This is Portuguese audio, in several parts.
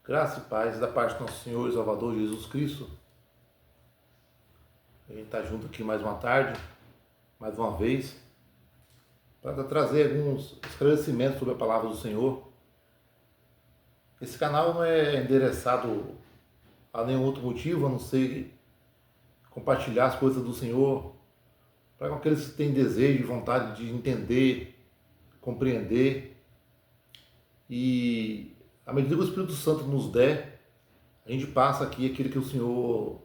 Graça e paz da parte do nosso Senhor e Salvador Jesus Cristo. A gente está junto aqui mais uma tarde, mais uma vez, para trazer alguns esclarecimentos sobre a palavra do Senhor. Esse canal não é endereçado a nenhum outro motivo, a não ser compartilhar as coisas do Senhor para aqueles que têm desejo e vontade de entender, compreender. E à medida que o Espírito Santo nos der, a gente passa aqui aquilo que o Senhor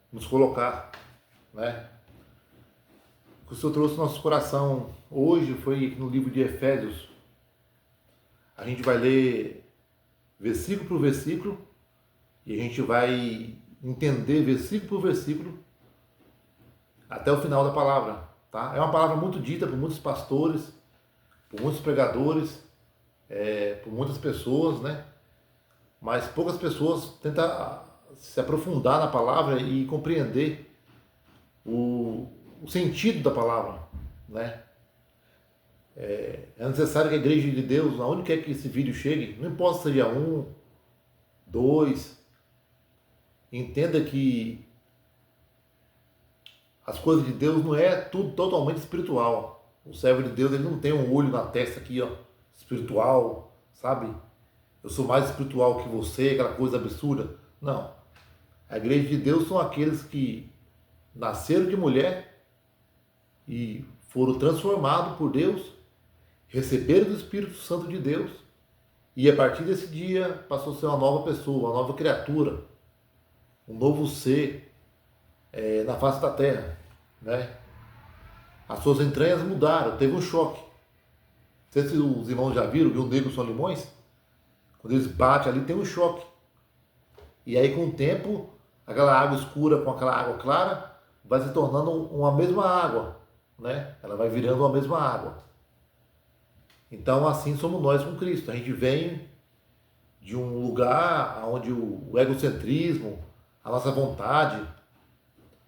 nos colocar, né? O que o Senhor trouxe no nosso coração hoje foi no livro de Efésios. A gente vai ler versículo por versículo e a gente vai entender versículo por versículo até o final da palavra, tá? É uma palavra muito dita por muitos pastores, por muitos pregadores, por muitas pessoas, né? Mas poucas pessoas tentam se aprofundar na palavra e compreender o sentido da palavra, né? É necessário que a igreja de Deus, aonde quer que esse vídeo chegue, não importa se seja 1, 2, entenda que as coisas de Deus não é tudo totalmente espiritual. O servo de Deus, ele não tem um olho na testa aqui, ó, espiritual, sabe? Eu sou mais espiritual que você, aquela coisa absurda. Não. A igreja de Deus são aqueles que nasceram de mulher e foram transformados por Deus, receberam do Espírito Santo de Deus e a partir desse dia passou a ser uma nova pessoa, uma nova criatura, um novo ser na face da terra, né? As suas entranhas mudaram, teve um choque. Não sei se os irmãos já viram, viu, negros são limões? Quando eles batem ali tem um choque. E aí com o tempo, aquela água escura com aquela água clara vai se tornando uma mesma água, né? Ela vai virando uma mesma água. Então assim somos nós com Cristo. A gente vem de um lugar onde o egocentrismo, a nossa vontade,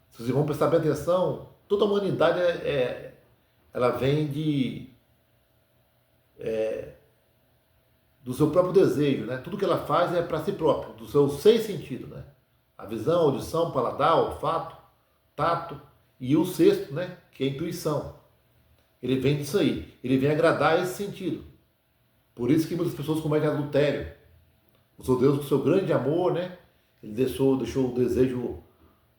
se vocês vão prestar bem atenção, toda a humanidade ela vem do seu próprio desejo, né? Tudo que ela faz é para si próprio, do seu 6 sentidos, né? A visão, a audição, paladar, olfato, tato e o sexto, né? Que é a intuição. Ele vem disso aí, ele vem agradar esse sentido. Por isso que muitas pessoas cometem adultério. O seu Deus, com o seu grande amor, né? Ele deixou o desejo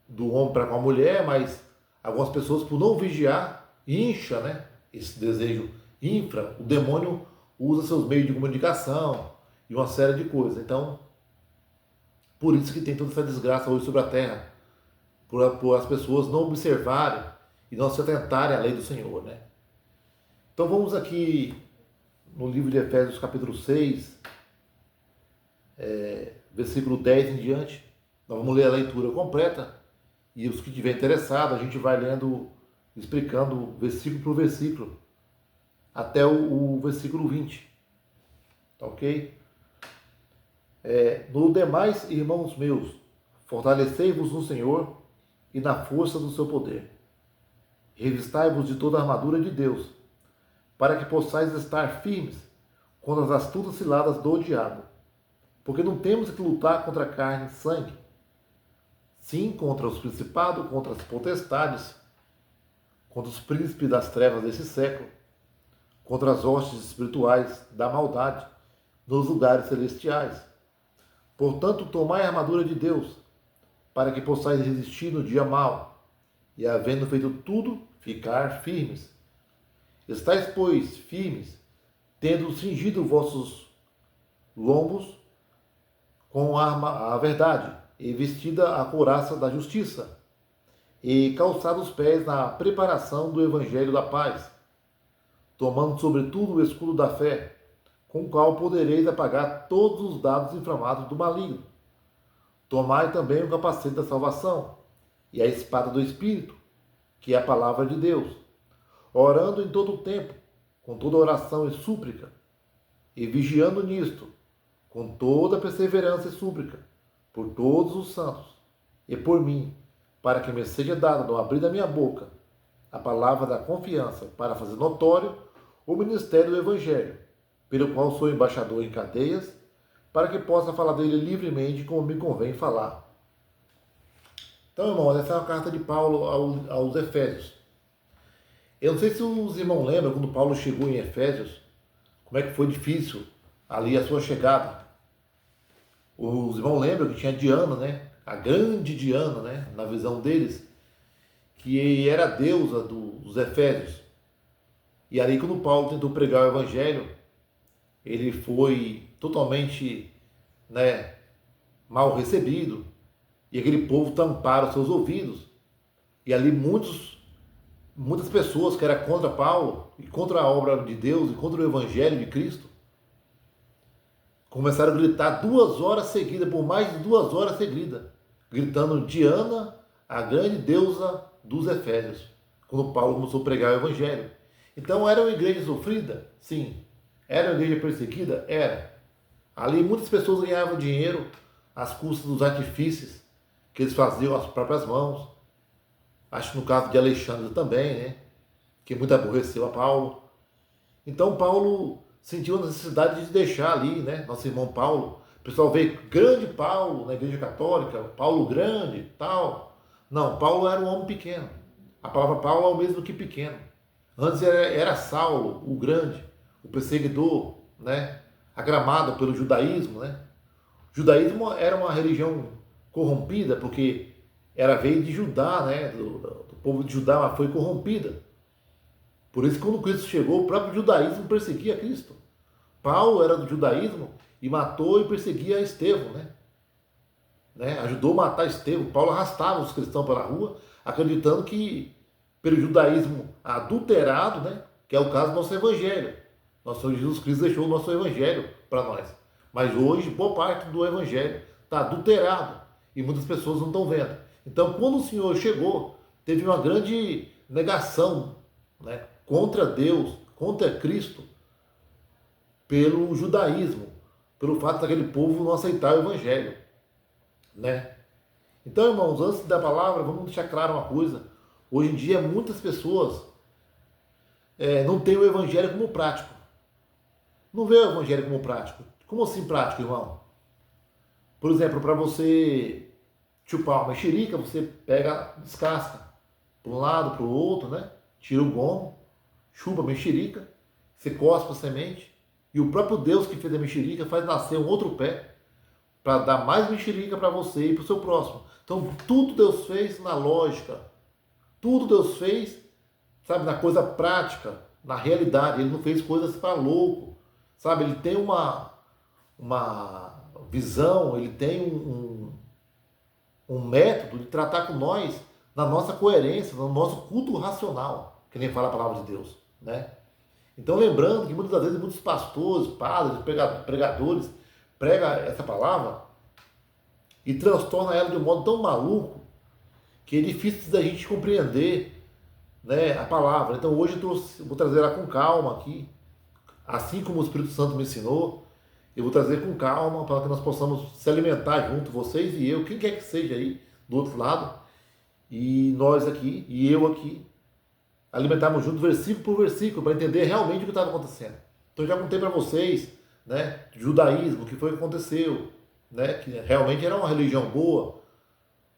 do homem para com a mulher, mas algumas pessoas, por não vigiar, incha, né? Esse desejo infra, o demônio usa seus meios de comunicação e uma série de coisas. Então, por isso que tem toda essa desgraça hoje sobre a terra, por as pessoas não observarem e não se atentarem à lei do Senhor, né? Então vamos aqui no livro de Efésios capítulo 6, versículo 10 em diante. Nós vamos ler a leitura completa e os que tiver interessado, a gente vai lendo, explicando versículo por versículo, até o versículo 20, tá ok? No demais, irmãos meus, fortalecei-vos no Senhor e na força do seu poder. Revistai-vos de toda a armadura de Deus, para que possais estar firmes contra as astutas ciladas do diabo. Porque não temos que lutar contra carne e sangue, sim contra os principados, contra as potestades, contra os príncipes das trevas desse século, contra as hostes espirituais da maldade nos lugares celestiais. Portanto, tomai a armadura de Deus, para que possais resistir no dia mau, e havendo feito tudo, ficar firmes. Estais, pois, firmes, tendo cingido vossos lombos com a verdade, e vestida a couraça da justiça, e calçados os pés na preparação do evangelho da paz, tomando sobretudo o escudo da fé, com o qual podereis apagar todos os dados inflamados do maligno. Tomai também o capacete da salvação, e a espada do Espírito, que é a palavra de Deus, orando em todo o tempo, com toda oração e súplica, e vigiando nisto, com toda perseverança e súplica, por todos os santos, e por mim, para que me seja dado no abrir da minha boca a palavra da confiança, para fazer notório o ministério do Evangelho, pelo qual sou embaixador em cadeias, para que possa falar dele livremente como me convém falar. Então, irmãos, essa é uma carta de Paulo aos Efésios. Eu não sei se os irmãos lembram quando Paulo chegou em Efésios, como é que foi difícil ali a sua chegada. Os irmãos lembram que tinha Diana, né? A grande Diana, né? Na visão deles, que era a deusa dos Efésios. E ali quando Paulo tentou pregar o evangelho, ele foi totalmente, né, mal recebido. E aquele povo tamparam os seus ouvidos. E ali muitas pessoas que eram contra Paulo, e contra a obra de Deus, e contra o evangelho de Cristo, começaram a gritar 2 horas seguidas, por mais de 2 horas seguidas, gritando Diana, a grande deusa dos Efésios, quando Paulo começou a pregar o evangelho. Então era uma igreja sofrida? Sim. Era uma igreja perseguida? Era. Ali muitas pessoas ganhavam dinheiro às custas dos artifícios que eles faziam às próprias mãos. Acho que no caso de Alexandre também, né? Que muito aborreceu a Paulo. Então Paulo sentiu a necessidade de deixar ali, né? Nosso irmão Paulo. O pessoal vê grande Paulo na igreja católica, Paulo grande, tal. Não, Paulo era um homem pequeno. A palavra Paulo é o mesmo que pequeno. Antes era Saulo, o grande, o perseguidor, né? Aclamado pelo judaísmo, né? O judaísmo era uma religião corrompida, porque veio de Judá, né? Do povo de Judá, mas foi corrompida. Por isso, quando Cristo chegou, o próprio judaísmo perseguia Cristo. Paulo era do judaísmo e matou e perseguia Estevão, né? Ajudou a matar Estevão. Paulo arrastava os cristãos pela rua, acreditando que, pelo judaísmo adulterado, né? Que é o caso do nosso evangelho. Nosso Senhor Jesus Cristo deixou o nosso evangelho para nós. Mas hoje, boa parte do evangelho está adulterado e muitas pessoas não estão vendo. Então, quando o Senhor chegou, teve uma grande negação, né, contra Deus, contra Cristo, pelo judaísmo, pelo fato daquele povo não aceitar o evangelho, né? Então, irmãos, antes da palavra, vamos deixar claro uma coisa. Hoje em dia, muitas pessoas não têm o evangelho como prático. Não vê o evangelho como prático. Como assim prático, irmão? Por exemplo, para você chupar uma mexerica, você pega, descasca para um lado, para o outro, né? Tira o gomo, chupa a mexerica, você cospe a semente, e o próprio Deus que fez a mexerica faz nascer um outro pé para dar mais mexerica para você e para o seu próximo. Então, tudo Deus fez na lógica. Tudo Deus fez, sabe, na coisa prática, na realidade. Ele não fez coisas para louco, sabe? Ele tem uma visão, ele tem um método de tratar com nós na nossa coerência, no nosso culto racional, que nem fala a palavra de Deus, né? Então, lembrando que muitas das vezes muitos pastores, padres, pregadores pregam essa palavra e transtornam ela de um modo tão maluco que é difícil da gente compreender, né, a palavra. Então, hoje eu vou trazer ela com calma aqui, assim como o Espírito Santo me ensinou. Eu vou trazer com calma para que nós possamos se alimentar junto, vocês e eu, quem quer que seja aí do outro lado, e nós aqui, e eu aqui, alimentarmos junto versículo por versículo para entender realmente o que estava acontecendo. Então eu já contei para vocês, né, judaísmo, o que foi que aconteceu, né, que realmente era uma religião boa,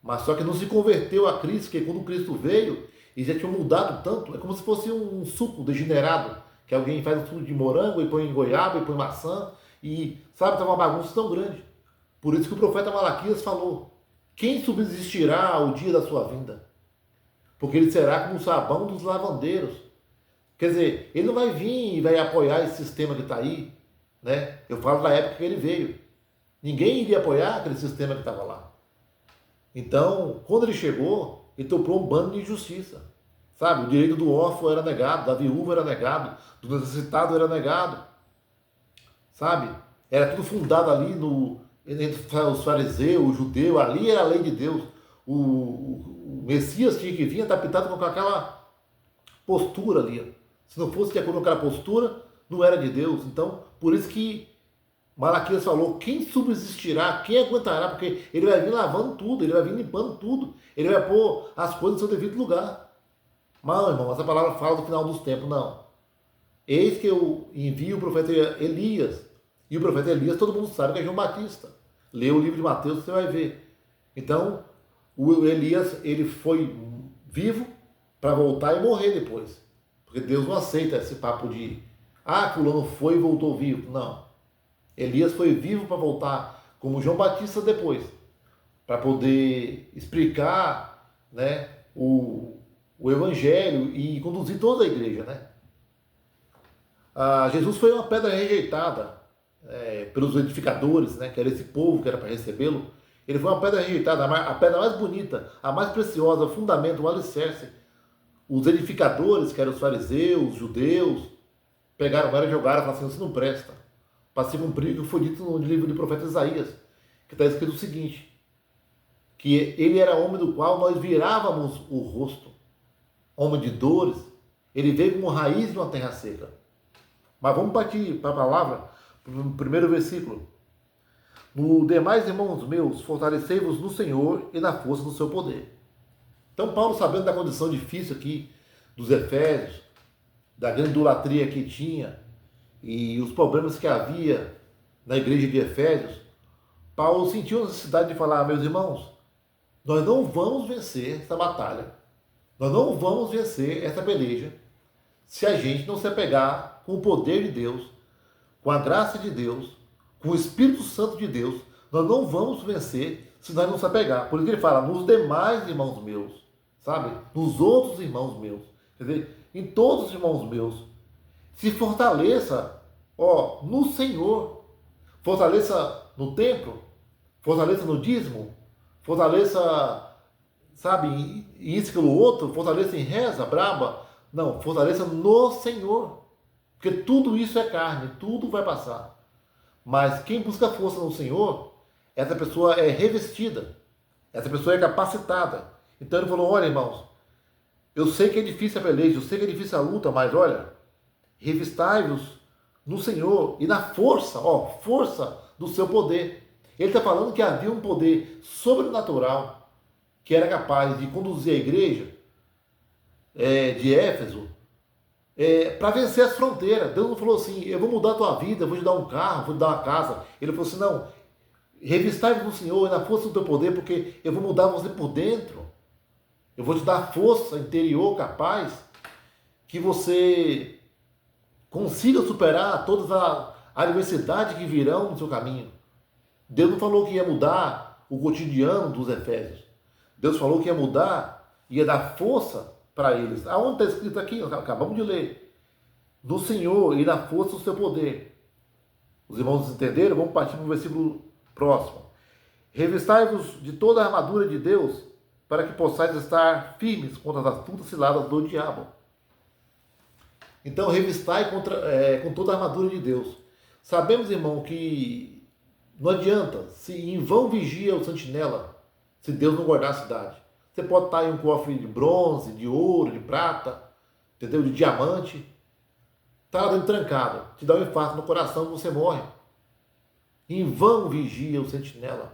mas só que não se converteu a Cristo, porque quando Cristo veio, eles já tinham mudado tanto, é como se fosse um suco degenerado, que alguém faz um suco de morango e põe em goiaba e põe maçã, e sabe, está uma bagunça tão grande. Por isso que o profeta Malaquias falou: quem subsistirá ao dia da sua vinda? Porque ele será como o sabão dos lavandeiros. Quer dizer, ele não vai vir e vai apoiar esse sistema que está aí, né? Eu falo da época que ele veio. Ninguém iria apoiar aquele sistema que estava lá. Então, quando ele chegou, ele topou um bando de injustiça. Sabe, o direito do órfão era negado, da viúva era negado, do necessitado era negado. Sabe? Era tudo fundado ali entre os fariseus, o judeu, ali era a lei de Deus. O Messias tinha que vir adaptado com aquela postura ali. Se não fosse de acordo com aquela postura, não era de Deus. Então, por isso que Malaquias falou: quem subsistirá, quem aguentará? Porque ele vai vir lavando tudo, ele vai vir limpando tudo, ele vai pôr as coisas no seu devido lugar. Mas, irmão, essa palavra fala do final dos tempos, não. Eis que eu envio o profeta Elias, E o profeta Elias, todo mundo sabe que é João Batista. Lê o livro de Mateus, você vai ver. Então, o Elias, ele foi vivo para voltar e morrer depois. Porque Deus não aceita esse papo de, fulano foi e voltou vivo. Não. Elias foi vivo para voltar como João Batista depois, para poder explicar, né, o evangelho e conduzir toda a igreja, né? Jesus foi uma pedra rejeitada pelos edificadores, né, que era esse povo que era para recebê-lo. Ele foi uma pedra rejeitada, a pedra mais bonita, a mais preciosa, o fundamento, o alicerce. Os edificadores, que eram os fariseus, os judeus, pegaram ela e jogaram, falaram assim, isso não presta. Para se cumprir o que foi dito no livro do profeta Isaías, que está escrito o seguinte, que ele era homem do qual nós virávamos o rosto, homem de dores, ele veio como raiz de uma terra seca. Mas vamos partir para a palavra, no primeiro versículo. No demais, irmãos meus, fortalecei-vos no Senhor e na força do seu poder. Então Paulo, sabendo da condição difícil aqui dos Efésios, da grande idolatria que tinha e os problemas que havia na igreja de Efésios, Paulo sentiu a necessidade de falar, meus irmãos, nós não vamos vencer essa batalha, nós não vamos vencer essa peleja se a gente não se apegar com o poder de Deus, com a graça de Deus, com o Espírito Santo de Deus. Nós não vamos vencer se nós não se apegar. Por isso que ele fala, nos demais irmãos meus, sabe? Nos outros irmãos meus. Quer dizer, em todos os irmãos meus. Se fortaleça, no Senhor. Fortaleça no templo, fortaleça no dízimo, fortaleça, sabe, em isso e pelo outro, fortaleça em reza, braba. Não, fortaleça no Senhor. Porque tudo isso é carne, tudo vai passar. Mas quem busca força no Senhor, essa pessoa é revestida, essa pessoa é capacitada. Então ele falou, olha irmãos, eu sei que é difícil a peleja, eu sei que é difícil a luta, mas olha, revistai-vos no Senhor e na força, força do seu poder. Ele está falando que havia um poder sobrenatural que era capaz de conduzir a igreja de Éfeso para vencer as fronteiras. Deus não falou assim, eu vou mudar a tua vida, eu vou te dar um carro, vou te dar uma casa. Ele falou assim, não, revistai-vos no Senhor e na força do teu poder, porque eu vou mudar você por dentro. Eu vou te dar força interior capaz que você consiga superar todas a adversidade que virão no seu caminho. Deus não falou que ia mudar o cotidiano dos Efésios. Deus falou que ia mudar, ia dar força para eles. Aonde está escrito aqui? Acabamos de ler. No Senhor e na força do seu poder. Os irmãos entenderam? Vamos partir para o versículo próximo. Revistai-vos de toda a armadura de Deus, para que possais estar firmes contra as astutas ciladas do diabo. Então, revistai com toda a armadura de Deus. Sabemos, irmão, que não adianta, se em vão vigia o sentinela, se Deus não guardar a cidade. Você pode estar em um cofre de bronze, de ouro, de prata, entendeu? De diamante. Está lá dentro trancado. Te dá um infarto no coração e você morre. Em vão vigia o sentinela.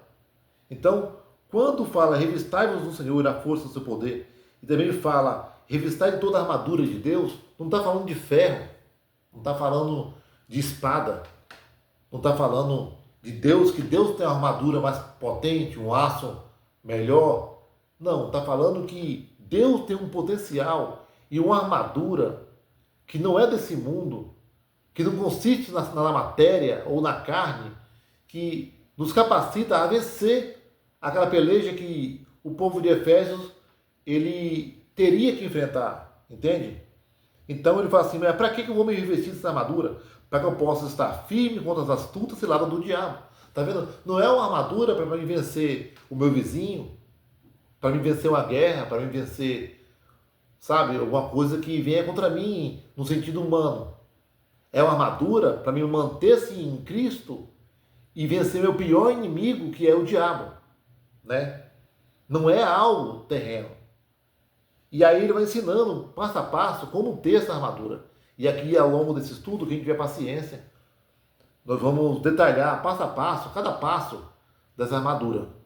Então, quando fala revistai-vos no Senhor e na força do seu poder, e também fala revistai de toda a armadura de Deus, não está falando de ferro, não está falando de espada, não está falando de Deus, que Deus tem uma armadura mais potente, um aço melhor. Não, está falando que Deus tem um potencial e uma armadura que não é desse mundo, que não consiste na matéria ou na carne, que nos capacita a vencer aquela peleja que o povo de Efésios ele teria que enfrentar, entende? Então ele fala assim, mas para que eu vou me revestir dessa armadura? Para que eu possa estar firme contra as astutas ciladas do diabo. Tá vendo? Não é uma armadura para me vencer o meu vizinho, para me vencer uma guerra, para me vencer, sabe, alguma coisa que venha contra mim no sentido humano. É uma armadura para me manter-se em Cristo e vencer meu pior inimigo, que é o diabo, né? Não é algo terreno. E aí ele vai ensinando passo a passo como ter essa armadura. E aqui ao longo desse estudo, quem tiver paciência, nós vamos detalhar passo a passo, cada passo dessa armadura.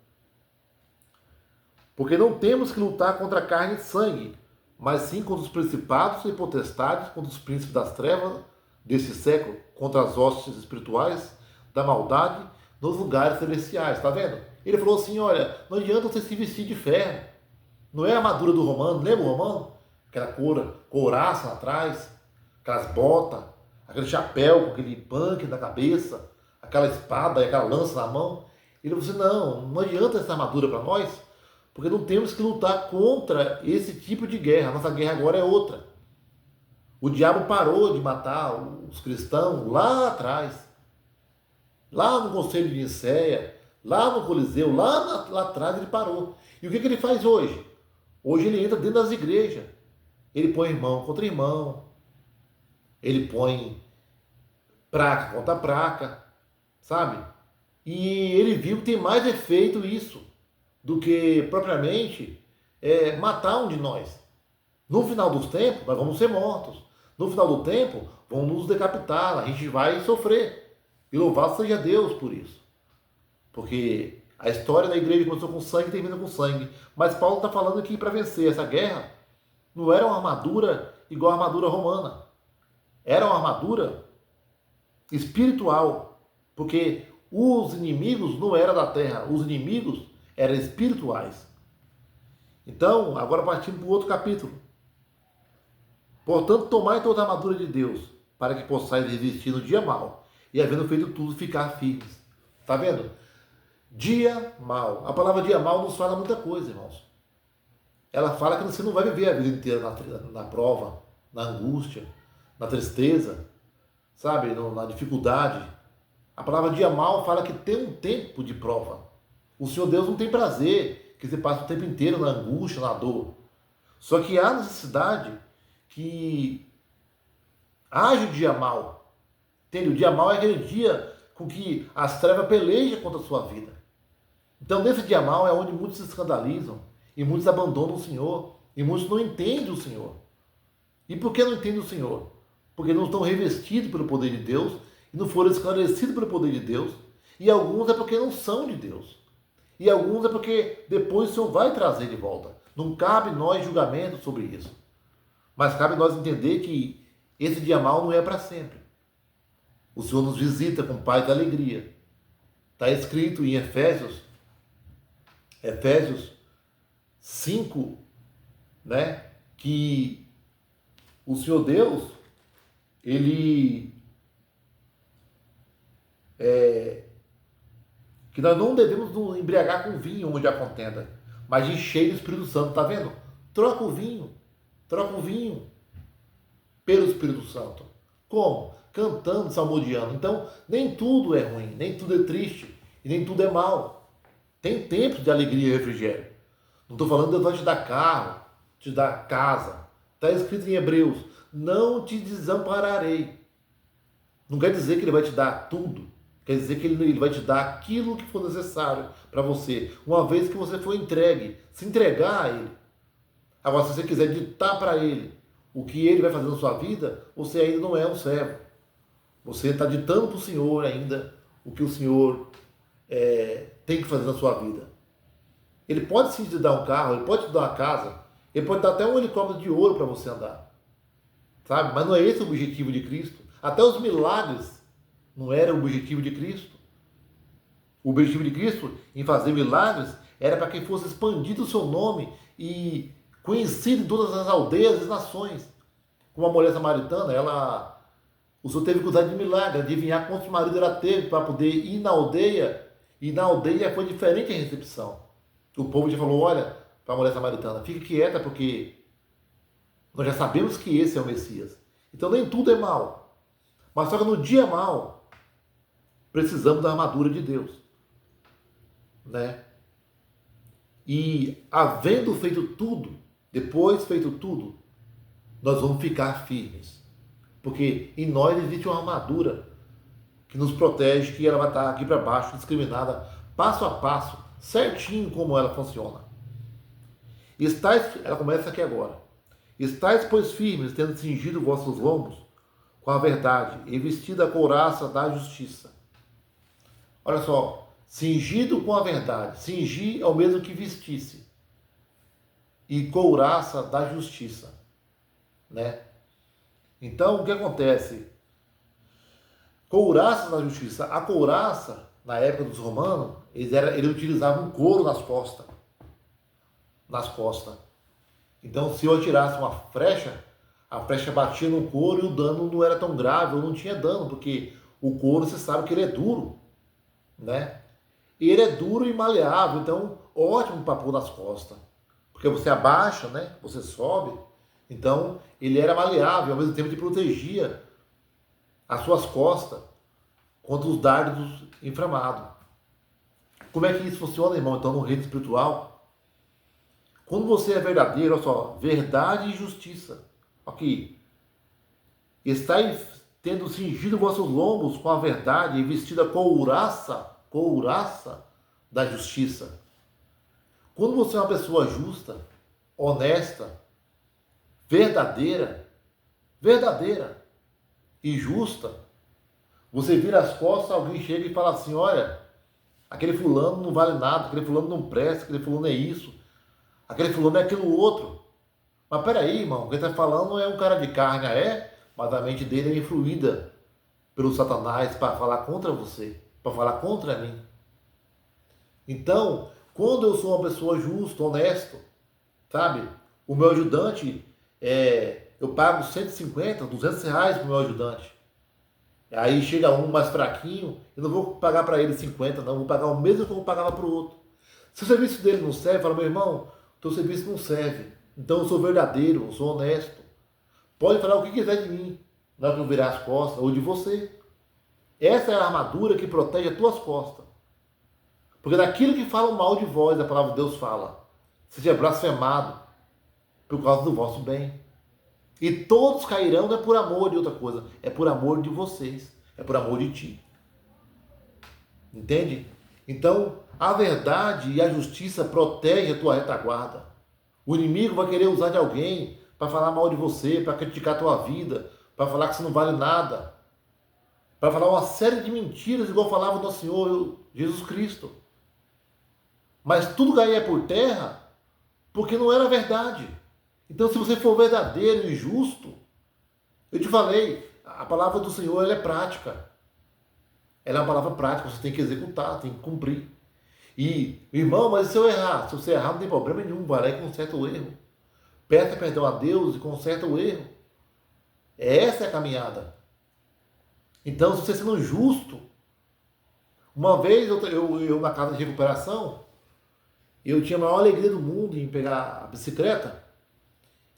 Porque não temos que lutar contra carne e sangue, mas sim contra os principados e potestades, contra os príncipes das trevas desse século, contra as hostes espirituais da maldade nos lugares celestiais, tá vendo? Ele falou assim, olha, não adianta você se vestir de ferro. Não é a armadura do romano, lembra o romano? Aquela couraça atrás, aquelas botas, aquele chapéu com aquele punk na cabeça, aquela espada e aquela lança na mão. Ele falou assim, não adianta essa armadura para nós, porque não temos que lutar contra esse tipo de guerra. A nossa guerra agora é outra. O diabo parou de matar os cristãos lá atrás, lá no Conselho de Nicéia, lá no Coliseu, lá atrás ele parou. E o que ele faz hoje? Hoje ele entra dentro das igrejas. Ele põe irmão contra irmão, ele põe praca contra praca, sabe? E ele viu que tem mais efeito isso do que propriamente matar um de nós. No final dos tempos, nós vamos ser mortos. No final do tempo, vão nos decapitar, a gente vai sofrer. E louvado seja Deus por isso. Porque a história da igreja começou com sangue e termina com sangue. Mas Paulo está falando que para vencer essa guerra, não era uma armadura igual a armadura romana. Era uma armadura espiritual. Porque os inimigos não eram da terra, os inimigos eram espirituais. Então, agora partindo para o outro capítulo. Portanto, tomai toda a armadura de Deus, para que possais resistir no dia mau, e havendo feito tudo, ficar firmes. Está vendo? Dia mau. A palavra dia mau nos fala muita coisa, irmãos. Ela fala que você não vai viver a vida inteira na prova, na angústia, na tristeza, sabe? Na dificuldade. A palavra dia mau fala que tem um tempo de prova. O Senhor Deus não tem prazer que você passe o tempo inteiro na angústia, na dor. Só que há necessidade que haja o dia mau. Entende? O dia mau é aquele dia com que as trevas pelejam contra a sua vida. Então, nesse dia mau é onde muitos se escandalizam, e muitos abandonam o Senhor, e muitos não entendem o Senhor. E por que não entendem o Senhor? Porque não estão revestidos pelo poder de Deus, e não foram esclarecidos pelo poder de Deus, e alguns é porque não são de Deus. E alguns é porque depois o Senhor vai trazer de volta. Não cabe nós julgamento sobre isso. Mas cabe nós entender que esse dia mau não é para sempre. O Senhor nos visita com paz e alegria. Está escrito em Efésios 5, né, que o Senhor Deus, ele que nós não devemos nos embriagar com vinho onde há contenda, mas encher o Espírito Santo, está vendo? Troca o vinho pelo Espírito Santo. Como? Cantando, salmodiando. Então, nem tudo é ruim, nem tudo é triste, e nem tudo é mal. Tem tempos de alegria e refrigério. Não estou falando de Deus vai te dar carro, te dar casa. Está escrito em Hebreus, não te desampararei. Não quer dizer que Ele vai te dar tudo. Quer dizer que Ele vai te dar aquilo que for necessário para você, uma vez que você for entregue, se entregar a Ele. Agora, se você quiser ditar para Ele o que Ele vai fazer na sua vida, você ainda não é um servo. Você está ditando para o Senhor ainda o que o Senhor tem que fazer na sua vida. Ele pode sim te dar um carro, Ele pode te dar uma casa, Ele pode dar até um helicóptero de ouro para você andar. Sabe? Mas não é esse o objetivo de Cristo. Até os milagres não eram o objetivo de Cristo. O objetivo de Cristo em fazer milagres era para que fosse expandido o seu nome e conhecido em todas as aldeias e nações. Como a mulher samaritana, o Senhor teve que usar de milagre, adivinhar quantos maridos ela teve para poder ir na aldeia, e na aldeia foi diferente a recepção. O povo já falou, olha, para a mulher samaritana, fique quieta porque nós já sabemos que esse é o Messias. Então nem tudo é mal. Mas só que no dia mal, precisamos da armadura de Deus. Né? E havendo feito tudo, depois feito tudo, nós vamos ficar firmes. Porque em nós existe uma armadura que nos protege, que ela vai estar aqui para baixo, discriminada, passo a passo, certinho como ela funciona. Ela começa aqui agora. Estais, pois, firmes, tendo cingido vossos lombos com a verdade, e vestido a couraça da justiça. Olha só, cingido com a verdade. Cingir é o mesmo que vestisse. E couraça da justiça. Né? Então, o que acontece? Couraças na justiça. A couraça, na época dos romanos, eles utilizavam um couro nas costas. Nas costas. Então, se eu atirasse uma flecha, a flecha batia no couro e o dano não era tão grave, ou não tinha dano, porque o couro, você sabe que ele é duro, né? E ele é duro e maleável, então ótimo para pôr nas costas. Porque você abaixa, né? Você sobe. Então, ele era maleável, ao mesmo tempo que protegia as suas costas contra os dardos inflamados. Como é que isso funciona, irmão? Então, no reino espiritual, quando você é verdadeiro, olha só, verdade e justiça. Aqui, estáis tendo cingido vossos lombos com a verdade e vestida couraça da justiça. Quando você é uma pessoa justa, honesta, verdadeira e justa, você vira as costas, alguém chega e fala assim, olha, aquele fulano não vale nada, aquele fulano não presta, aquele fulano é isso, aquele fulano é aquilo outro. Mas peraí, irmão, quem está falando é um cara de carne, mas a mente dele é influída pelo Satanás para falar contra você, para falar contra mim. Então, quando eu sou uma pessoa justa, honesto, sabe? O meu ajudante, eu pago 150, 200 reais para o meu ajudante. Aí chega um mais fraquinho, eu não vou pagar para ele 50, não, vou pagar o mesmo que eu pagava para o outro. Se o serviço dele não serve, fala, meu irmão, teu serviço não serve. Então eu sou verdadeiro, eu sou honesto. Pode falar o que quiser de mim, na hora que eu virar as costas, ou de você. Essa é a armadura que protege as tuas costas. Porque daquilo que falam mal de vós, a palavra de Deus fala, seja blasfemado por causa do vosso bem. E todos cairão não é por amor de outra coisa, é por amor de vocês, é por amor de ti. Entende? Então, a verdade e a justiça protegem a tua retaguarda. O inimigo vai querer usar de alguém para falar mal de você, para criticar a tua vida, para falar que você não vale nada, para falar uma série de mentiras, igual falava o nosso Senhor Jesus Cristo. Mas tudo caía por terra porque não era verdade. Então, se você for verdadeiro e justo, eu te falei, a palavra do Senhor ela é prática. Ela é uma palavra prática, você tem que executar, tem que cumprir. E, irmão, mas se eu errar? Se você errar, não tem problema nenhum, vai lá e conserta o erro. Peça perdão a Deus e conserta o erro. Essa é a caminhada. Então, se você sendo justo, uma vez eu na casa de recuperação, eu tinha a maior alegria do mundo em pegar a bicicleta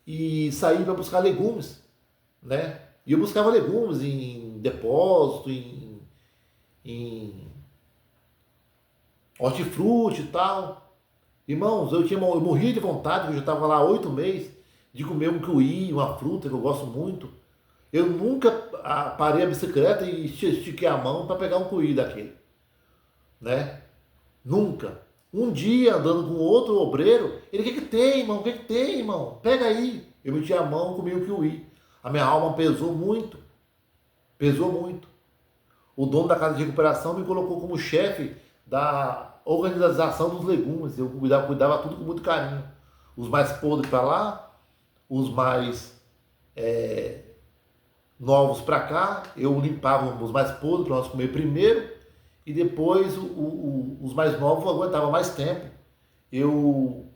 e sair para buscar legumes, né? E eu buscava legumes em depósito, em hortifruti e tal. Irmãos, eu morria de vontade, porque eu já estava lá há 8 meses, de comer um kiwi, uma fruta que eu gosto muito. Eu nunca parei a bicicleta e estiquei a mão para pegar um kiwi daquele, né? Nunca. Um dia, andando com outro obreiro, ele, o que tem, irmão? O que tem, irmão? Pega aí. Eu meti a mão e comi o kiwi. A minha alma pesou muito. Pesou muito. O dono da casa de recuperação me colocou como chefe da organização dos legumes. Eu cuidava tudo com muito carinho. Os mais podres para lá, os mais novos para cá. Eu limpava os mais podres para nós comer primeiro. E depois os mais novos aguentavam mais tempo. Eu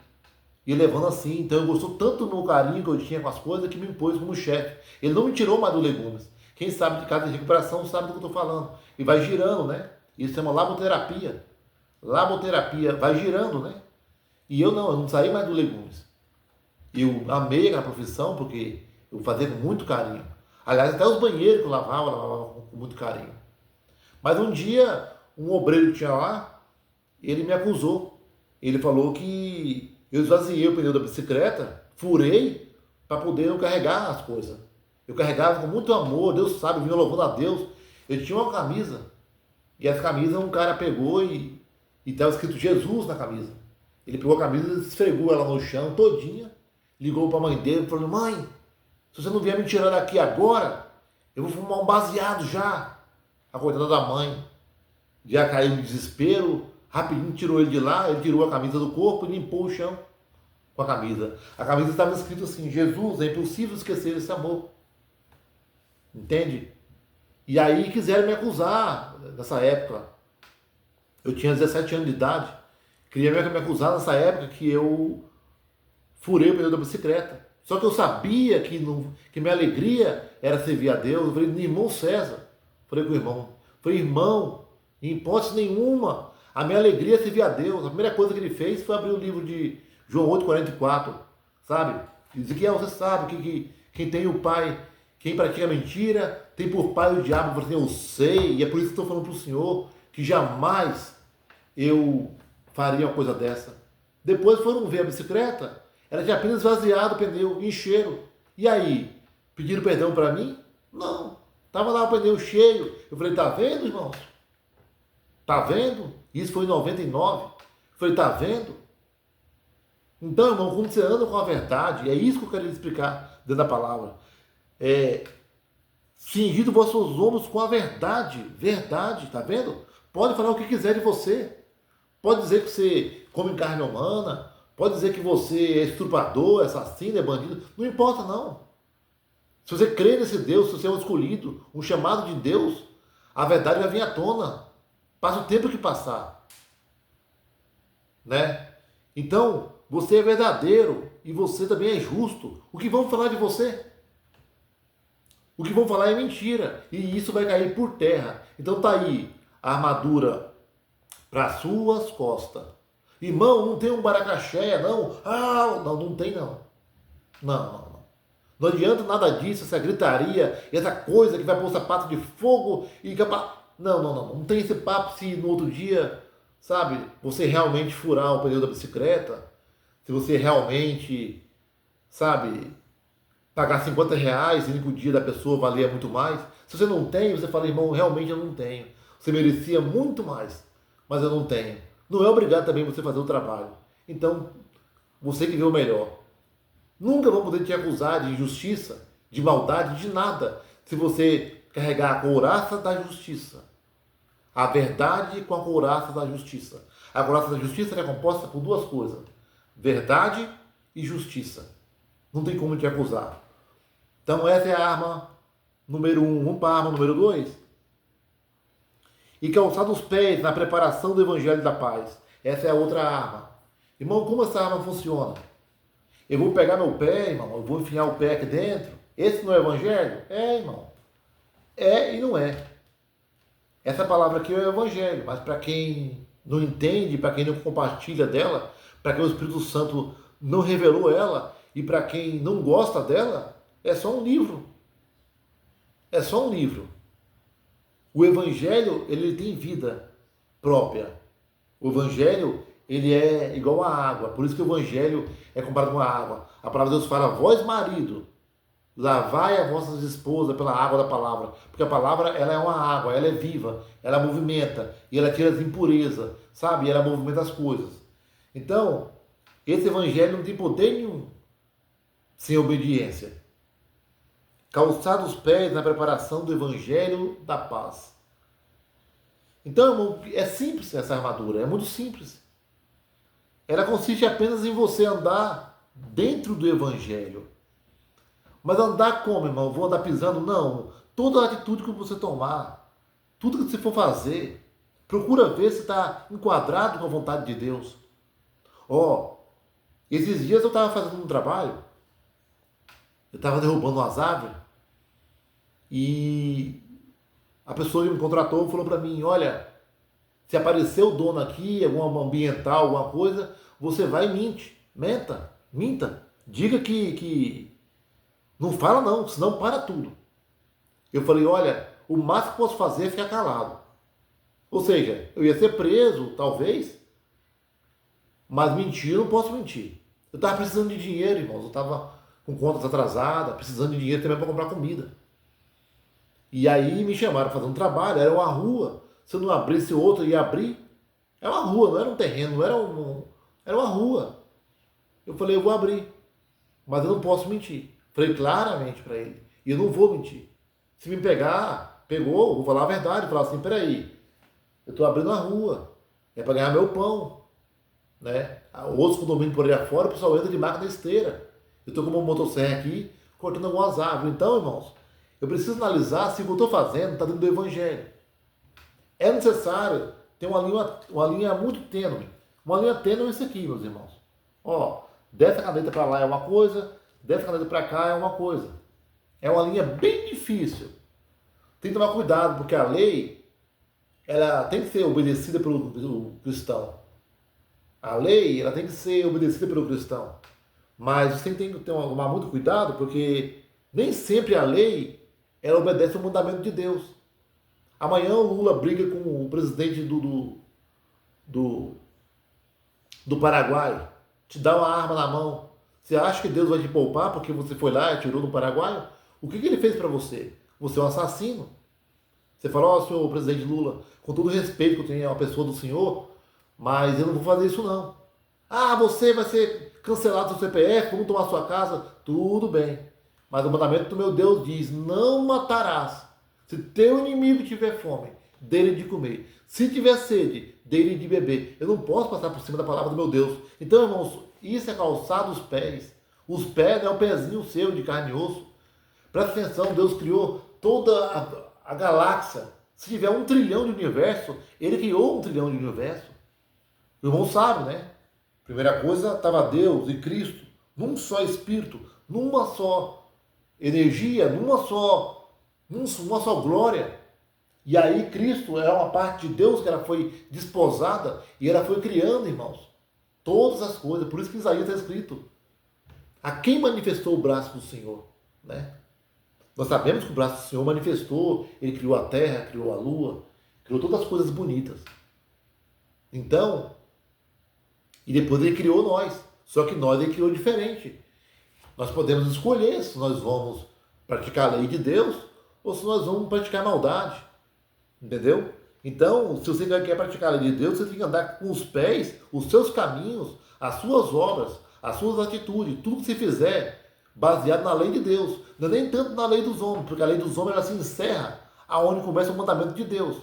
ia levando assim. Então eu gostou tanto do meu carinho que eu tinha com as coisas que me impôs como chefe. Ele não me tirou mais do legumes. Quem sabe de casa de recuperação sabe do que eu estou falando. E vai girando, né? Isso chama laboterapia. Laboterapia vai girando, né? E eu não saí mais do legumes. Eu amei aquela profissão porque eu fazia com muito carinho. Aliás, até os banheiros que eu lavava com muito carinho. Mas um dia, um obreiro que tinha lá, ele me acusou. Ele falou que eu esvaziei o pneu da bicicleta, furei, para poder eu carregar as coisas. Eu carregava com muito amor, Deus sabe, eu vinha louvando a Deus. Eu tinha uma camisa, e essa camisa um cara pegou e estava escrito Jesus na camisa. Ele pegou a camisa e esfregou ela no chão todinha, ligou para a mãe dele e falou, mãe, se você não vier me tirar daqui agora, eu vou fumar um baseado já. A coitada da mãe já caiu no desespero, rapidinho tirou ele de lá, ele tirou a camisa do corpo e limpou o chão com a camisa. A camisa estava escrito assim, Jesus, é impossível esquecer esse amor. Entende? E aí quiseram me acusar nessa época. Eu tinha 17 anos de idade. Queria me acusar nessa época que eu furei o pneu da bicicleta. Só que eu sabia que minha alegria era servir a Deus. Eu falei, irmão César, falei com o irmão, falei, irmão, em hipótese nenhuma, a minha alegria é servir a Deus. A primeira coisa que ele fez foi abrir o livro de João 8,44, sabe? E dizer que você sabe que quem tem o Pai, quem pratica mentira, tem por pai o diabo. Eu falei assim, eu sei, e é por isso que estou falando para o Senhor, que jamais eu faria uma coisa dessa. Depois foram ver a bicicleta, ela tinha apenas esvaziado o pneu, encheram. E aí, pediram perdão para mim? Não. Estava lá o pneu cheio. Eu falei, tá vendo, irmãos? Tá vendo? Isso foi em 99. Eu falei, tá vendo? Então, irmão, quando você anda com a verdade, é isso que eu quero explicar dentro da palavra. Cingido vossos ombros com a verdade. Verdade, tá vendo? Pode falar o que quiser de você. Pode dizer que você come carne humana. Pode dizer que você é estuprador, assassino, é bandido. Não importa, não. Se você crê nesse Deus, se você é um escolhido, um chamado de Deus, a verdade vai vir à tona. Passa o tempo que passar. Né? Então, você é verdadeiro e você também é justo. O que vão falar de você? O que vão falar é mentira. E isso vai cair por terra. Então tá aí a armadura para suas costas. Irmão, não tem um baracaxé, não. Ah, não tem não. Não. Não adianta nada disso, essa gritaria, essa coisa que vai pôr sapato de fogo e capaz. Não tem esse papo se no outro dia, sabe, você realmente furar o pneu da bicicleta, se você realmente, sabe, pagar R$ 50 e no dia da pessoa valia muito mais. Se você não tem, você fala, irmão, realmente eu não tenho. Você merecia muito mais, mas eu não tenho. Não é obrigado também você fazer o trabalho. Então, você que vê o melhor. Nunca vão poder te acusar de injustiça, de maldade, de nada, se você carregar a couraça da justiça. A verdade com a couraça da justiça. A couraça da justiça é composta por duas coisas: verdade e justiça. Não tem como te acusar. Então essa é a arma número 1. Vamos para a arma número 2. E calçar os pés na preparação do Evangelho da Paz. Essa é a outra arma. Irmão, como essa arma funciona? Eu vou pegar meu pé, irmão, eu vou enfiar o pé aqui dentro. Esse não é o Evangelho? É, irmão. É e não é. Essa palavra aqui é o Evangelho, mas para quem não entende, para quem não compartilha dela, para quem o Espírito Santo não revelou ela, e para quem não gosta dela, é só um livro. É só um livro. O Evangelho, ele tem vida própria. O Evangelho, ele é igual à água. Por isso que o Evangelho é comparado com a água. A palavra de Deus fala, vós marido, lavai as vossas esposas pela água da palavra. Porque a palavra, ela é uma água, ela é viva, ela movimenta, e ela tira as impurezas, sabe? E ela movimenta as coisas. Então, esse Evangelho não tem poder nenhum sem obediência. Calçar os pés na preparação do Evangelho da Paz. Então, irmão, é simples essa armadura, é muito simples. Ela consiste apenas em você andar dentro do Evangelho. Mas andar como, irmão? Vou andar pisando? Não. Toda atitude que você tomar, tudo que você for fazer, procura ver se está enquadrado com a vontade de Deus. Esses dias eu estava fazendo um trabalho, eu estava derrubando umas árvores, e a pessoa que me contratou falou para mim, olha, se aparecer o dono aqui, alguma ambiental, alguma coisa, você vai e minta. Diga que não fala não, senão para tudo. Eu falei, olha, o máximo que posso fazer é ficar calado. Ou seja, eu ia ser preso, talvez, mas mentir eu não posso mentir. Eu estava precisando de dinheiro, irmãos, eu estava com contas atrasadas, precisando de dinheiro também para comprar comida. E aí me chamaram para fazer um trabalho, era uma rua. Se eu não abrisse outra, ia abrir. Era uma rua, não era um terreno, não era era uma rua. Eu falei, eu vou abrir, mas eu não posso mentir. Falei claramente para ele, e eu não vou mentir. Se me pegar, pegou, vou falar a verdade, falar assim, peraí, eu estou abrindo a rua, é para ganhar meu pão. Né? Outros condomínios por aí afora, o pessoal entra de máquina esteira. Eu estou com uma motosserra aqui, cortando algumas árvores. Então, irmãos, Eu preciso analisar se o que eu estou fazendo está dentro do Evangelho. É necessário ter uma linha muito tênue. Uma linha tênue é isso aqui, meus irmãos. Ó, dessa caneta para lá é uma coisa, dessa caneta para cá é uma coisa. É uma linha bem difícil. Tem que tomar cuidado, porque a lei, ela tem que ser obedecida pelo cristão. A lei, ela tem que ser obedecida pelo cristão. Mas você tem que tomar muito cuidado, porque nem sempre a lei, ela obedece ao mandamento de Deus. Amanhã o Lula briga com o presidente do Paraguai, te dá uma arma na mão. Você acha que Deus vai te poupar porque você foi lá e atirou no paraguaio? O que ele fez para você? Você é um assassino. Você fala, ó, senhor presidente Lula, com todo o respeito que eu tenho a uma pessoa do senhor, mas eu não vou fazer isso não. Ah, você vai ser cancelado do seu CPF, vamos tomar sua casa, tudo bem. Mas o mandamento do meu Deus diz, não matarás. Se teu inimigo tiver fome, dele de comer. Se tiver sede, dele de beber. Eu não posso passar por cima da palavra do meu Deus. Então, irmãos, isso é calçar dos pés. Os pés é o pezinho seu de carne e osso. Presta atenção, Deus criou toda a galáxia. Se tiver 1 trilhão de universo, ele criou 1 trilhão de universo. O irmão sabe, né? Primeira coisa, estava Deus e Cristo, num só Espírito, numa só energia, numa só glória. E aí Cristo é uma parte de Deus que ela foi desposada e ela foi criando, irmãos, todas as coisas. Por isso que Isaías está escrito: a quem manifestou o braço do Senhor, né? Nós sabemos que o braço do Senhor manifestou, ele criou a terra, criou a lua, criou todas as coisas bonitas. Então, e depois ele criou nós, só que nós ele criou diferente. Nós podemos escolher se nós vamos praticar a lei de Deus ou se nós vamos praticar maldade. Entendeu? Então, se você quer praticar a lei de Deus, você tem que andar com os pés, os seus caminhos, as suas obras, as suas atitudes, tudo que você fizer, baseado na lei de Deus. Não é nem tanto na lei dos homens, porque a lei dos homens ela se encerra aonde começa o mandamento de Deus.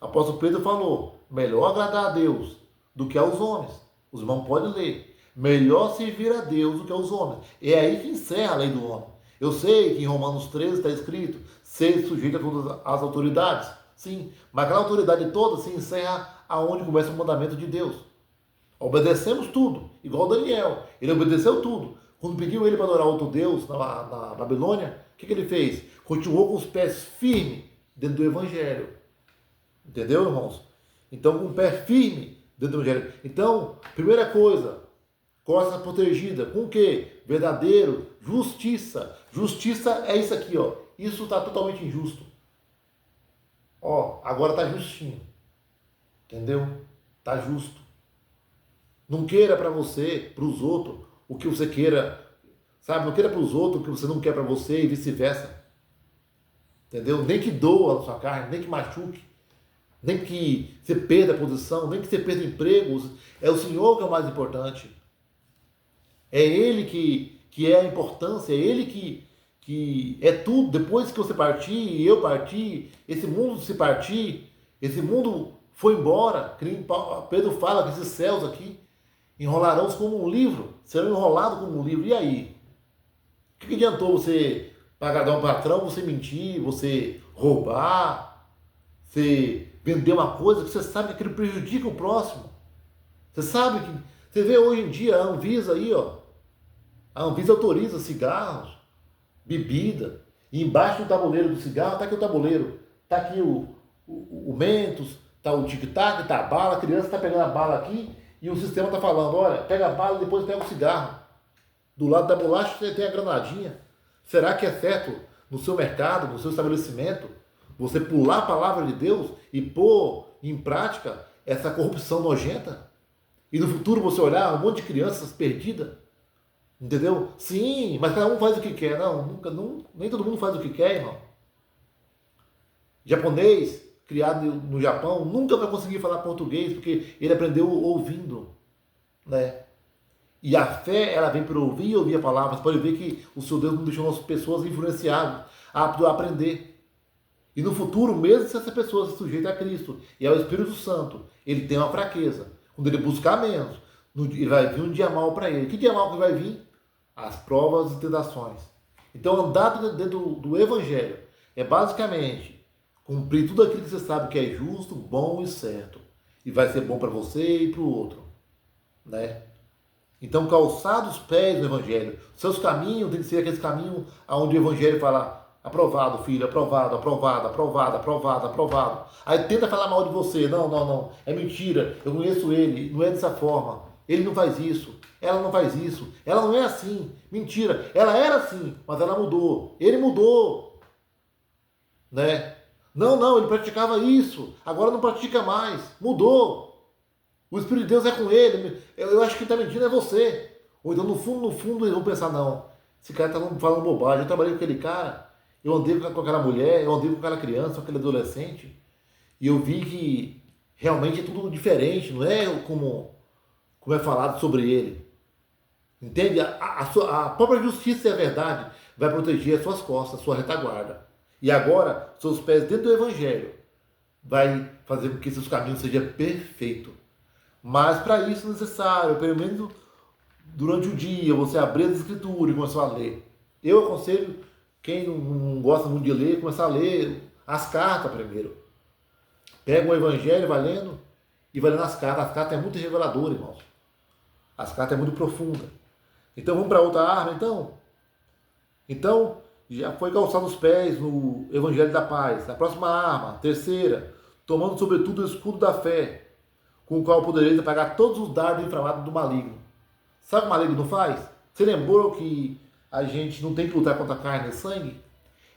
O apóstolo Pedro falou: melhor agradar a Deus do que aos homens. Os irmãos podem ler. Melhor servir a Deus do que aos homens. É aí que encerra a lei do homem. Eu sei que em Romanos 13 está escrito: ser sujeito a todas as autoridades. Sim, mas aquela autoridade toda se encerra aonde começa o mandamento de Deus. Obedecemos tudo, igual Daniel. Ele obedeceu tudo. Quando pediu ele para adorar outro Deus na Babilônia, o que ele fez? Continuou com os pés firmes dentro do Evangelho. Entendeu, irmãos? Então, com o pé firme dentro do Evangelho. Então, primeira coisa, costa protegida. Com o quê? Verdadeiro, justiça. Justiça é isso aqui, ó. Isso está totalmente injusto. Ó, agora está justinho. Entendeu? Está justo. Não queira para você, para os outros, o que você queira. Sabe? Não queira para os outros o que você não quer para você e vice-versa. Entendeu? Nem que doa a sua carne, nem que machuque. Nem que você perda a posição, nem que você perda empregos. É o Senhor que é o mais importante. É Ele que é a importância, é Ele que é tudo. Depois que você partir e eu partir, esse mundo se partir, esse mundo foi embora. Pedro fala que esses céus aqui enrolarão-se como um livro, serão enrolados como um livro. E aí? O que adiantou você pagar um patrão, você mentir, você roubar, você vender uma coisa que você sabe que aquilo prejudica o próximo? Você sabe que... Você vê hoje em dia a Anvisa aí, ó. A Anvisa autoriza cigarros, bebida, e embaixo do tabuleiro do cigarro está aqui o tabuleiro, está aqui o Mentos, está o tic-tac, está a bala, a criança está pegando a bala aqui e o sistema está falando: olha, pega a bala e depois pega o cigarro. Do lado da bolacha você tem a granadinha. Será que é certo no seu mercado, no seu estabelecimento, você pular a palavra de Deus e pôr em prática essa corrupção nojenta? E no futuro você olhar um monte de crianças perdidas? Entendeu? Sim, mas cada um faz o que quer. Nem todo mundo faz o que quer, irmão. Japonês, criado no Japão, nunca vai conseguir falar português, porque ele aprendeu ouvindo, né? E a fé, ela vem por ouvir e ouvir a palavra. Você pode ver que o seu Deus não deixou as pessoas influenciadas a aprender. E no futuro, mesmo se essa pessoa se sujeita a Cristo e ao Espírito Santo, ele tem uma fraqueza. Quando ele buscar menos, ele vai vir um dia mal para ele. Que dia mal que vai vir? As provas e tentações. Então, andar dentro do Evangelho É basicamente cumprir tudo aquilo que você sabe que é justo, bom e certo. E vai ser bom para você e para o outro, né? Então, calçar os pés no Evangelho. Seus caminhos tem que ser aqueles caminhos onde o Evangelho fala aprovado, filho, aprovado, aprovado, aprovado, aprovado, aprovado. Aí tenta falar mal de você. Não, não, não. É mentira. Eu conheço ele. Não é dessa forma. Ele não faz isso. Ela não faz isso. Ela não é assim. Mentira. Ela era assim, mas ela mudou. Ele mudou. Né? Não, não, ele praticava isso. Agora não pratica mais. Mudou. O Espírito de Deus é com ele. Eu acho que está mentindo é você. Ou então, no fundo, eles vão pensar, não, esse cara está falando bobagem. Eu trabalhei com aquele cara, eu andei com aquela mulher, eu andei com aquela criança, com aquele adolescente, e eu vi que realmente é tudo diferente, não é como é falado sobre ele. Entende? A própria justiça e a verdade vai proteger as suas costas, a sua retaguarda. E agora, seus pés dentro do Evangelho vai fazer com que seus caminhos sejam perfeitos. Mas para isso é necessário, pelo menos durante o dia, você abrir as escrituras e começar a ler. Eu aconselho quem não gosta muito de ler, começar a ler as cartas primeiro. Pega o Evangelho, vai lendo e vai lendo as cartas. As cartas é muito reveladora, irmãos. As cartas é muito profunda. Então vamos para outra arma, então? Então, já foi calçado os pés no Evangelho da Paz. A próxima arma, terceira, tomando sobretudo o escudo da fé, com o qual podereis apagar todos os dardos inflamados do maligno. Sabe o que o maligno não faz? Você lembrou que a gente não tem que lutar contra a carne e sangue?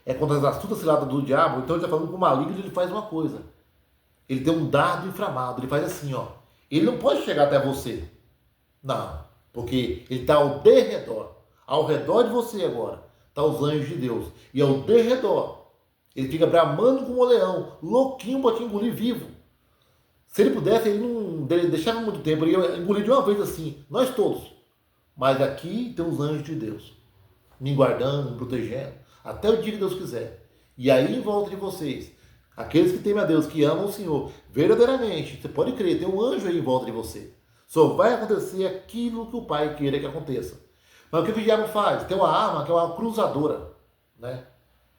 É contra as astutas ciladas do diabo. Então ele está falando que o maligno ele faz uma coisa. Ele tem um dardo inflamado. Ele faz assim, ó. Ele não pode chegar até você. Não. Porque ele está ao derredor. Ao redor de você agora. Está os anjos de Deus. E ao derredor. Ele fica bramando como um leão. Louquinho para te engolir vivo. Se ele pudesse, ele não deixava muito tempo, ele ia engolir de uma vez assim, nós todos. Mas aqui tem os anjos de Deus, me guardando, me protegendo, até o dia que Deus quiser. E aí em volta de vocês, aqueles que temem a Deus, que amam o Senhor, verdadeiramente, você pode crer, tem um anjo aí em volta de você. Só vai acontecer aquilo que o Pai queira que aconteça. Mas o que o diabo faz? Tem uma arma que é uma cruzadora, né?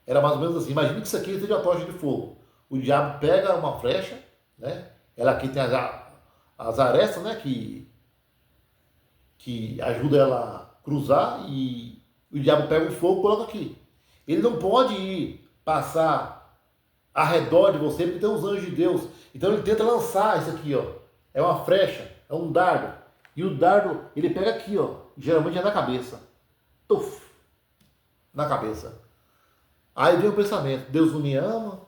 Era mais ou menos assim, imagine que isso aqui seja uma tocha de fogo. O diabo pega uma flecha, né? Ela aqui tem as arestas, né, que ajuda ela a cruzar, e o diabo pega o fogo e coloca aqui. Ele não pode ir passar ao redor de você, porque tem os anjos de Deus. Então ele tenta lançar isso aqui, ó. É uma flecha, é um dardo. E o dardo, ele pega aqui, ó. Geralmente é na cabeça. Tuf! Na cabeça. Aí vem o pensamento, Deus não me ama?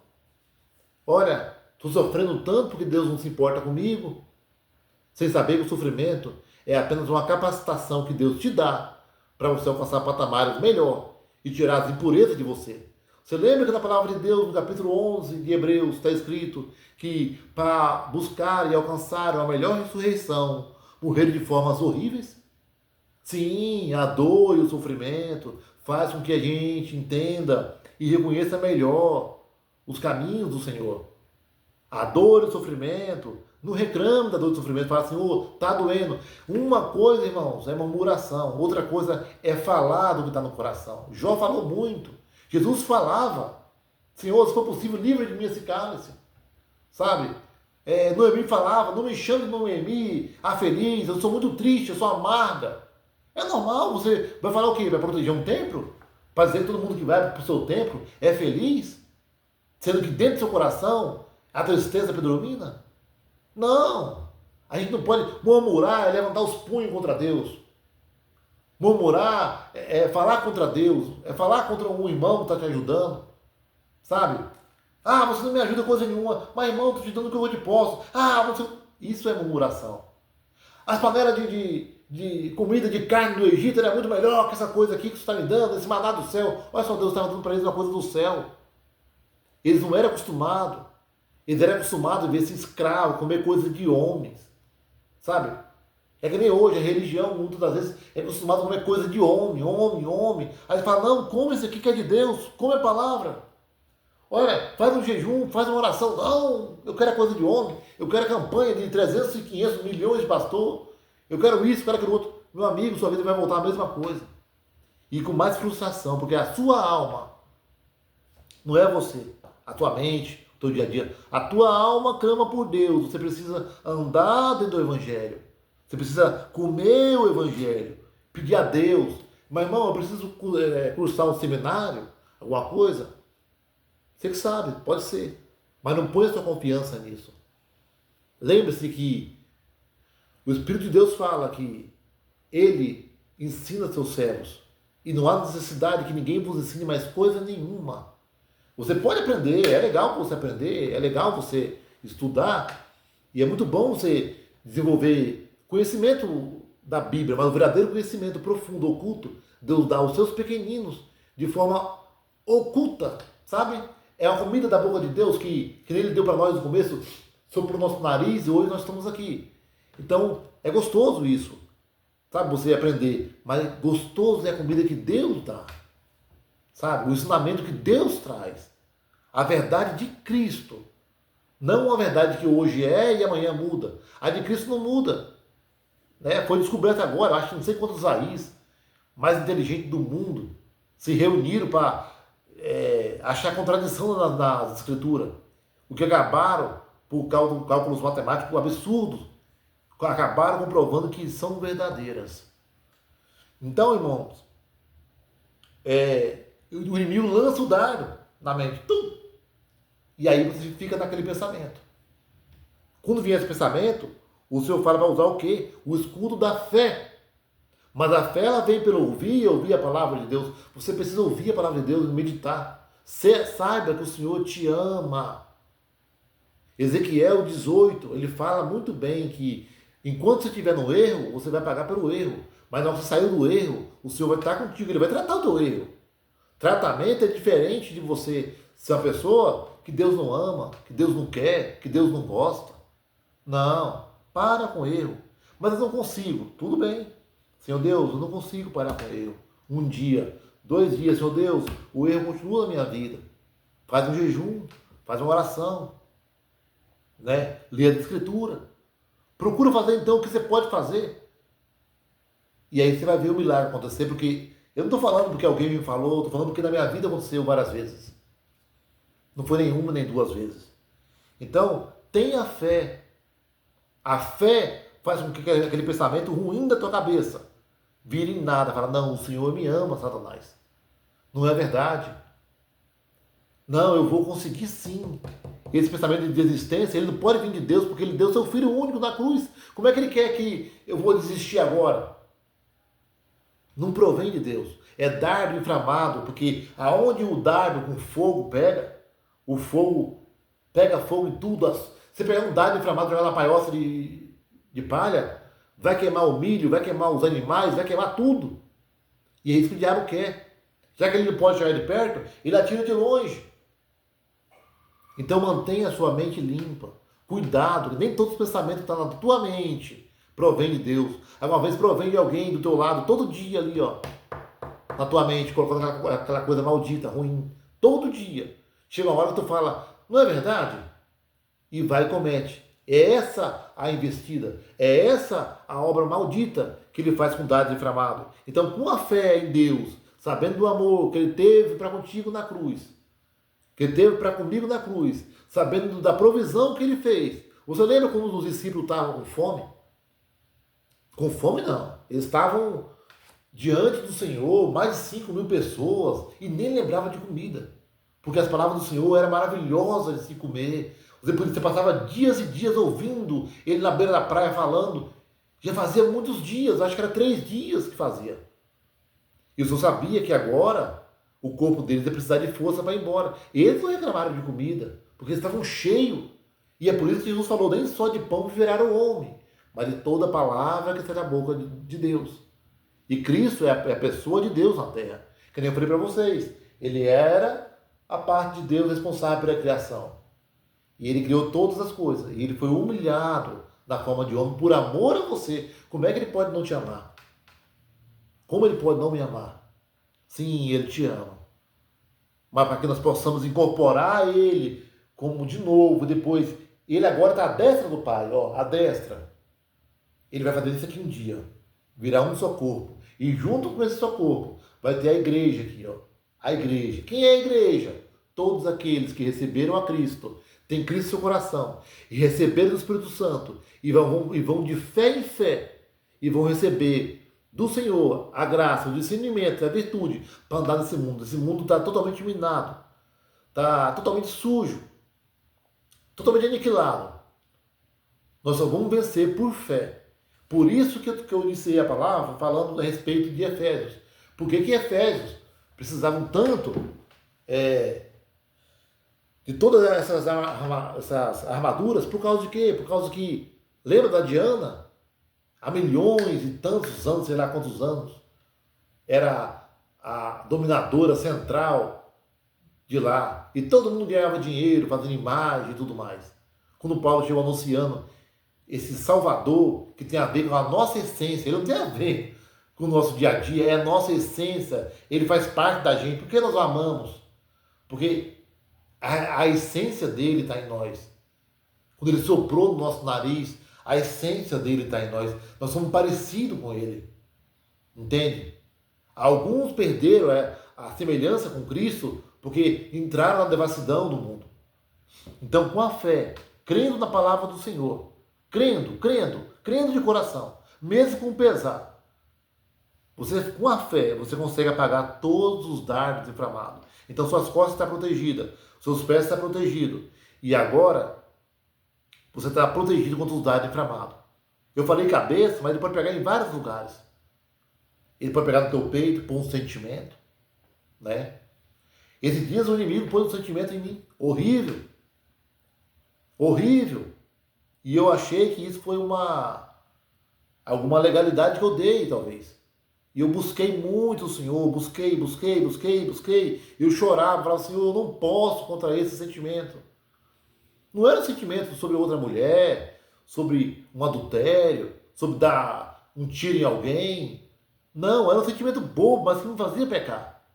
Olha, estou sofrendo tanto porque Deus não se importa comigo, sem saber que o sofrimento é apenas uma capacitação que Deus te dá para você alcançar patamares melhor e tirar as impurezas de você. Você lembra que na palavra de Deus, no capítulo 11 de Hebreus, está escrito que para buscar e alcançar uma melhor ressurreição, morrer de formas horríveis? Sim, a dor e o sofrimento faz com que a gente entenda e reconheça melhor os caminhos do Senhor. A dor e o sofrimento, não reclame da dor e do sofrimento, fala assim, tá doendo. Uma coisa, irmãos, é murmuração, outra coisa é falar do que está no coração. Jó falou muito, Jesus falava, Senhor, se for possível, livre de mim esse cálice, sabe? Noemi falava, não me chame de Noemi, a feliz, eu sou muito triste, eu sou amarga. É normal, você vai falar o quê? Vai proteger um templo? Para dizer que todo mundo que vai para o seu templo é feliz? Sendo que dentro do seu coração a tristeza predomina? Não! A gente não pode murmurar, é levantar os punhos contra Deus. Murmurar é falar contra Deus, é falar contra um irmão que está te ajudando. Sabe? Ah, você não me ajuda coisa nenhuma, mas irmão, estou te dando o que eu vou de posso. Ah, você... Isso é murmuração. As panelas de comida de carne do Egito era muito melhor que essa coisa aqui que você está me dando, esse maná do céu. Olha só, Deus estava dando para eles uma coisa do céu. Eles não eram acostumados. Eles eram acostumados a ver esse escravo, comer coisa de homens. Sabe? É que nem hoje, a religião, muitas das vezes, é acostumada a comer coisa de homem, homem, homem. Aí você fala, não, come isso aqui que é de Deus, come a palavra. Olha, faz um jejum, faz uma oração. Não, eu quero a coisa de homem. Eu quero a campanha de 300 e 500 milhões de pastor. Eu quero isso, eu quero aquilo outro. Meu amigo, sua vida vai voltar a mesma coisa. E com mais frustração, porque a sua alma Não é você, a tua mente, o teu dia a dia. A tua alma clama por Deus. Você precisa andar dentro do Evangelho. Você precisa comer o Evangelho. Pedir a Deus. Mas, irmão, eu preciso cursar um seminário, alguma coisa. Você que sabe, pode ser. Mas não ponha sua confiança nisso. Lembre-se que o Espírito de Deus fala que Ele ensina seus servos. E não há necessidade que ninguém vos ensine mais coisa nenhuma. Você pode aprender, é legal você aprender, é legal você estudar. E é muito bom você desenvolver conhecimento da Bíblia, mas o verdadeiro conhecimento profundo, oculto, Deus dá aos seus pequeninos de forma oculta, sabe? É a comida da boca de Deus que Ele deu para nós no começo, soprou o nosso nariz e hoje nós estamos aqui. Então, é gostoso isso, sabe? Você aprender, mas gostoso é a comida que Deus dá, sabe? O ensinamento que Deus traz, a verdade de Cristo, não a verdade que hoje é e amanhã muda. A de Cristo não muda, né? Foi descoberta agora, acho que não sei quantos raiz mais inteligentes do mundo se reuniram para achar contradição nas escrituras. O que acabaram, por cálculos matemáticos absurdos, acabaram comprovando que são verdadeiras. Então, irmãos, o inimigo lança o dardo na mente. Tum! E aí você fica naquele pensamento. Quando vier esse pensamento, o Senhor fala para usar o quê? O escudo da fé. Mas a fé ela vem pelo ouvir a palavra de Deus. Você precisa ouvir a palavra de Deus e meditar. Saiba que o Senhor te ama. Ezequiel 18, ele fala muito bem que enquanto você estiver no erro, você vai pagar pelo erro. Mas na hora que você saiu do erro, o Senhor vai estar contigo, Ele vai tratar o teu erro. Tratamento é diferente de você ser uma pessoa que Deus não ama, que Deus não quer, que Deus não gosta. Não, para com erro. Mas eu não consigo, tudo bem. Senhor Deus, eu não consigo parar com erro. Um dia, 2 dias, Senhor Deus, o erro continua na minha vida. Faz um jejum, faz uma oração, né? Lê a Escritura. Procura fazer então o que você pode fazer. E aí você vai ver o milagre acontecer, porque eu não estou falando porque alguém me falou, estou falando porque na minha vida aconteceu várias vezes. Não foi nenhuma nem 2 vezes. Então, tenha fé. A fé faz com que aquele pensamento ruim da tua cabeça vire em nada. Fala, não, o Senhor me ama, Satanás. Não é verdade. Não, eu vou conseguir sim. Esse pensamento de desistência, ele não pode vir de Deus, porque Ele deu seu Filho único na cruz. Como é que Ele quer que eu vou desistir agora? Não provém de Deus. É dardo inflamado, porque aonde o dardo com fogo pega, o fogo pega fogo em tudo. Você pegar um dardo inflamado e jogar na palhoça de palha, vai queimar o milho, vai queimar os animais, vai queimar tudo. E é isso que o diabo quer. Já que ele não pode chegar de perto, ele atira de longe. Então mantenha a sua mente limpa. Cuidado, nem todos os pensamentos que estão na tua mente provém de Deus. Alguma vez provém de alguém do teu lado, todo dia ali, ó, na tua mente, colocando aquela coisa maldita, ruim. Todo dia. Chega uma hora que tu fala, não é verdade? E vai e comete. É essa a investida. É essa a obra maldita que ele faz com o dardo inflamado. Então, com a fé em Deus, sabendo do amor que Ele teve para contigo na cruz, que Ele teve para comigo na cruz, sabendo da provisão que Ele fez. Você lembra como os discípulos estavam com fome? Com fome não. Eles estavam diante do Senhor, mais de 5.000 pessoas, e nem lembrava de comida. Porque as palavras do Senhor eram maravilhosas de se comer. Você passava dias e dias ouvindo Ele na beira da praia falando. Já fazia muitos dias, acho que era 3 dias que fazia. E o Senhor sabia que agora o corpo deles ia precisar de força para ir embora. Eles não reclamaram de comida, porque eles estavam cheios. E é por isso que Jesus falou, nem só de pão viverá o homem, mas de toda palavra que sai da boca de Deus. E Cristo é a pessoa de Deus na terra. Que nem eu falei para vocês, Ele era a parte de Deus responsável pela criação. E Ele criou todas as coisas. E Ele foi humilhado na forma de homem por amor a você. Como é que Ele pode não te amar? Como Ele pode não me amar? Sim, Ele te ama. Mas para que nós possamos incorporar Ele como de novo, depois, Ele agora está à destra do Pai, ó, à destra. Ele vai fazer isso aqui um dia. Virar um só corpo. E junto com esse só corpo, vai ter a igreja aqui, ó. A igreja. Quem é a igreja? todos aqueles que receberam a Cristo, têm Cristo em seu coração, e receberam o Espírito Santo, e vão de fé em fé, e vão receber do Senhor a graça, o discernimento, a virtude, para andar nesse mundo. Esse mundo está totalmente minado, está totalmente sujo, totalmente aniquilado. Nós só vamos vencer por fé. Por isso que eu iniciei a palavra falando a respeito de Efésios. Por que Efésios precisavam tanto de todas essas armaduras? Por causa de quê? Por causa que, lembra da Diana? Há milhões e tantos anos, sei lá quantos anos, era a dominadora central de lá. E todo mundo ganhava dinheiro fazendo imagem e tudo mais. Quando Paulo chegou anunciando esse Salvador, que tem a ver com a nossa essência, ele não tem a ver com o nosso dia a dia, é a nossa essência, ele faz parte da gente. Por que nós o amamos? Porque a essência dele está em nós. Quando ele soprou no nosso nariz, a essência dele está em nós. Nós somos parecidos com ele. Entende? Alguns perderam a semelhança com Cristo porque entraram na devassidão do mundo. Então, com a fé, crendo na palavra do Senhor, crendo de coração, mesmo com pesar, você, com a fé, você consegue apagar todos os dardos inflamados. Então, suas costas estão protegidas, seus pés estão protegidos. E agora, você está protegido contra os dardos inflamados. Eu falei cabeça, mas ele pode pegar em vários lugares. Ele pode pegar no teu peito, pôr um sentimento, né? Esses dias o inimigo pôs um sentimento em mim, horrível. Horrível. E eu achei que isso foi alguma legalidade que eu dei, talvez. E eu busquei muito o Senhor, busquei. Eu chorava, falava, Senhor, eu não posso contrair esse sentimento. Não era um sentimento sobre outra mulher, sobre um adultério, sobre dar um tiro em alguém. Não, era um sentimento bobo, mas que me fazia pecar.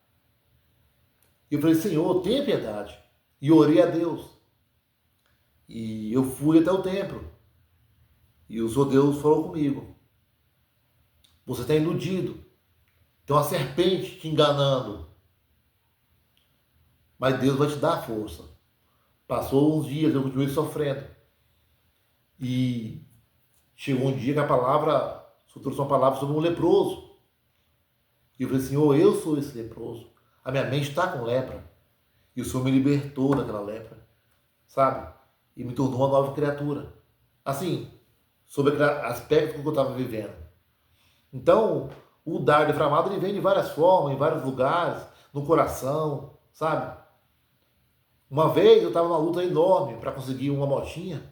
E eu falei, Senhor, tenha piedade. E orei a Deus. E eu fui até o templo. E o Senhor Deus falou comigo. Você está iludido. Tem uma serpente te enganando. Mas Deus vai te dar força. Passou uns dias, eu continuei sofrendo. E chegou um dia que o Senhor trouxe uma palavra sobre um leproso. E eu falei, Senhor, eu sou esse leproso. A minha mente está com lepra. E o Senhor me libertou daquela lepra. Sabe? E me tornou uma nova criatura. Assim, sobre aquele aspecto que eu estava vivendo. Então, o dardo inflamado ele vem de várias formas, em vários lugares, no coração, sabe? Uma vez eu estava numa luta enorme para conseguir uma motinha.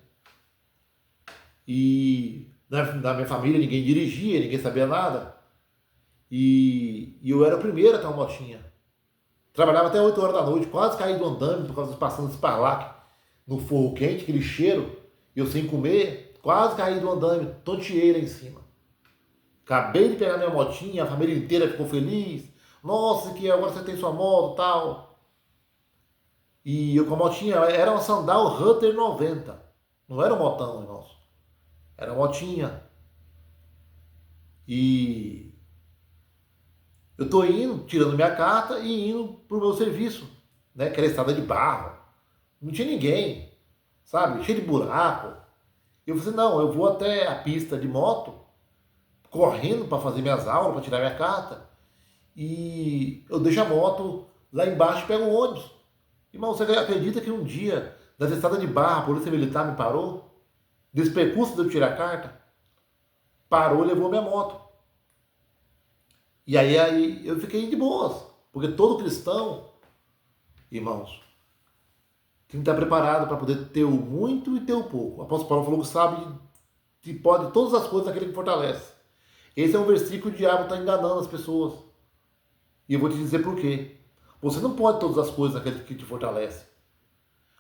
E na minha família ninguém dirigia, ninguém sabia nada. E eu era o primeiro a ter uma motinha. Trabalhava até 8 horas da noite, quase caí do andame por causa dos passando esse parlaque no forro quente, aquele cheiro. Eu sem comer, quase caí do andame, tonteei lá em cima. Acabei de pegar minha motinha, a família inteira ficou feliz. Nossa, que agora você tem sua moto e tal. E eu com a motinha, era uma Sandal Hunter 90. Não era um motão, irmãos. Era uma motinha. E eu tô indo, tirando minha carta e indo pro meu serviço, né? Que era estrada de barro. Não tinha ninguém, sabe? Cheio de buraco. Eu falei, não, eu vou até a pista de moto, correndo para fazer minhas aulas, para tirar minha carta. E eu deixo a moto lá embaixo e pego o ônibus. Irmão, você acredita que um dia, nas estradas de barra, a polícia militar me parou? Desse percurso de eu tirar a carta? Parou e levou minha moto. E aí eu fiquei de boas. Porque todo cristão, irmãos, tem que estar preparado para poder ter o muito e ter o pouco. O apóstolo Paulo falou que sabe que pode todas as coisas daquele que fortalece. Esse é um versículo que o diabo está enganando as pessoas. E eu vou te dizer por quê. Você não pode todas as coisas daquele que te fortalece.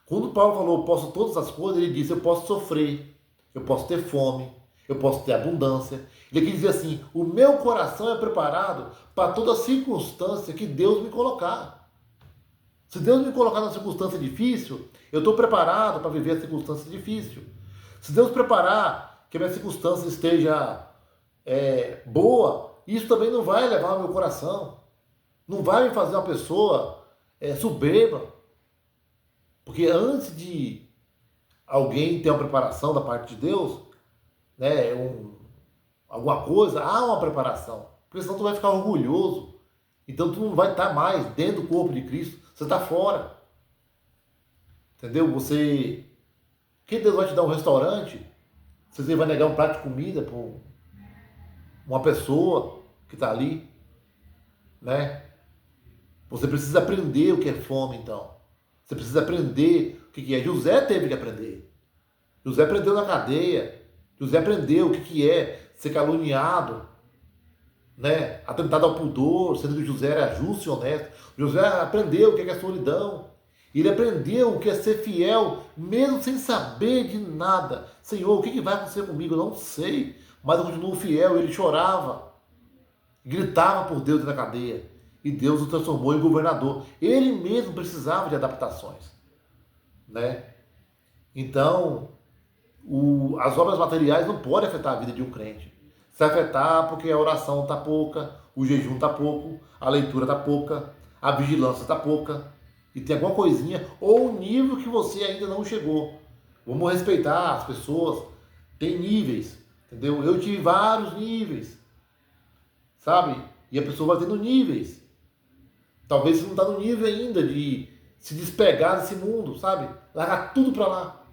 Quando Paulo falou, eu posso todas as coisas, ele disse, eu posso sofrer, eu posso ter fome, eu posso ter abundância. Ele quis dizer assim, o meu coração é preparado para toda circunstância que Deus me colocar. Se Deus me colocar numa circunstância difícil, eu estou preparado para viver a circunstância difícil. Se Deus preparar que a minha circunstância esteja boa, isso também não vai levar ao meu coração. Não vai me fazer uma pessoa soberba. Porque antes de alguém ter uma preparação da parte de Deus, né, alguma coisa, há uma preparação. Porque senão tu vai ficar orgulhoso. Então tu não vai estar mais dentro do corpo de Cristo. Você está fora. Entendeu? Você... Quem Deus vai te dar um restaurante, você vai negar um prato de comida para uma pessoa que está ali, né? Você precisa aprender o que é fome, então. Você precisa aprender o que é. José teve que aprender. José aprendeu na cadeia. José aprendeu o que é ser caluniado, né? Atentado ao pudor, sendo que José era justo e honesto. José aprendeu o que é solidão. Ele aprendeu o que é ser fiel, mesmo sem saber de nada. Senhor, o que vai acontecer comigo? Eu não sei. Mas eu continuo fiel. Ele chorava, gritava por Deus na cadeia. E Deus o transformou em governador. Ele mesmo precisava de adaptações, né? Então, as obras materiais não podem afetar a vida de um crente. Se afetar porque a oração está pouca, o jejum está pouco, a leitura está pouca, a vigilância está pouca, e tem alguma coisinha, ou um nível que você ainda não chegou. Vamos respeitar as pessoas, tem níveis, entendeu? Eu tive vários níveis, sabe? E a pessoa vai tendo níveis. Talvez você não está no nível ainda de se despegar desse mundo, sabe? Largar tudo para lá.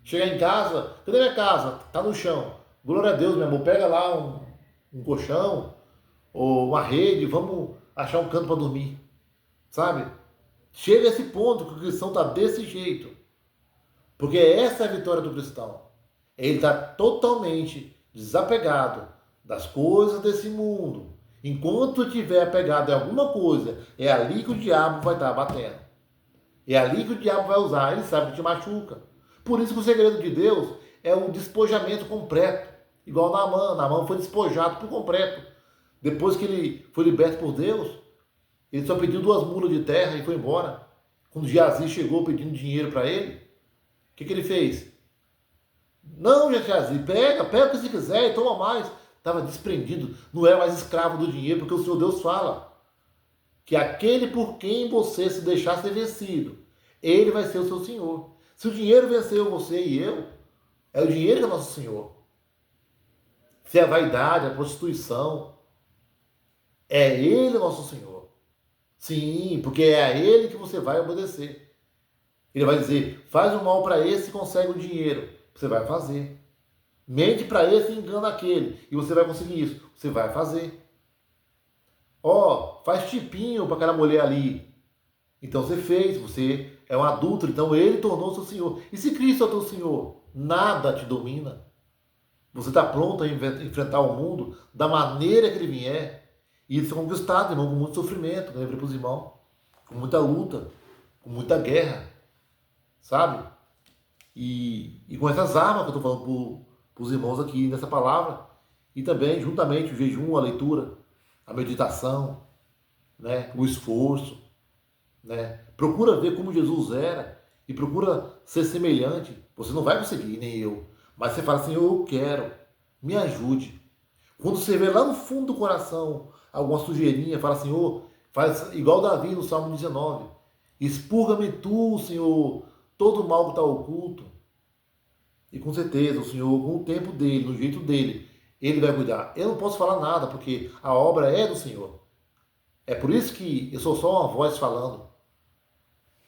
Chegar em casa, cadê minha casa? Tá no chão. Glória a Deus, meu amor, pega lá um colchão ou uma rede, vamos achar um canto para dormir, sabe? Chega a esse ponto que o cristão está desse jeito. Porque essa é a vitória do cristão. Ele está totalmente desapegado das coisas desse mundo. Enquanto estiver apegado em alguma coisa, é ali que o diabo vai estar batendo. É ali que o diabo vai usar. Ele sabe que te machuca. Por isso que o segredo de Deus é o despojamento completo. Igual Naamã. Naamã foi despojado por completo. Depois que ele foi liberto por Deus, ele só pediu 2 mulas de terra e foi embora. Quando Geazi chegou pedindo dinheiro para ele, o que ele fez? Não, Geazi, pega o que você quiser e toma mais. Estava desprendido, não era mais escravo do dinheiro, porque o Senhor Deus fala que aquele por quem você se deixar ser vencido, ele vai ser o seu Senhor. Se o dinheiro venceu você e eu, é o dinheiro que é nosso Senhor. Se é a vaidade, a prostituição, é Ele nosso Senhor. Sim, porque é a Ele que você vai obedecer. Ele vai dizer, faz o mal para esse e consegue o dinheiro. Você vai fazer. Mente para esse e engana aquele. E você vai conseguir isso. Você vai fazer. Ó, faz tipinho para aquela mulher ali. Então você fez, você é um adulto, então ele tornou seu Senhor. E se Cristo é o teu Senhor, nada te domina. Você está pronto a enfrentar o mundo da maneira que ele vier. E ele foi conquistado, irmão, com muito sofrimento, né, para os irmãos, com muita luta, com muita guerra, sabe? E com essas armas que eu estou falando para os irmãos aqui nessa palavra, e também, juntamente, o jejum, a leitura, a meditação, né, o esforço, né? Procura ver como Jesus era e procura ser semelhante. Você não vai conseguir, nem eu. Mas você fala assim, eu quero, me ajude. Quando você vê lá no fundo do coração alguma sujeirinha, fala, Senhor, faz igual Davi no Salmo 19. Expurga-me tu, Senhor, todo o mal que está oculto. E com certeza o Senhor, com o tempo dele, no jeito dele, ele vai cuidar. Eu não posso falar nada, porque a obra é do Senhor. É por isso que eu sou só uma voz falando.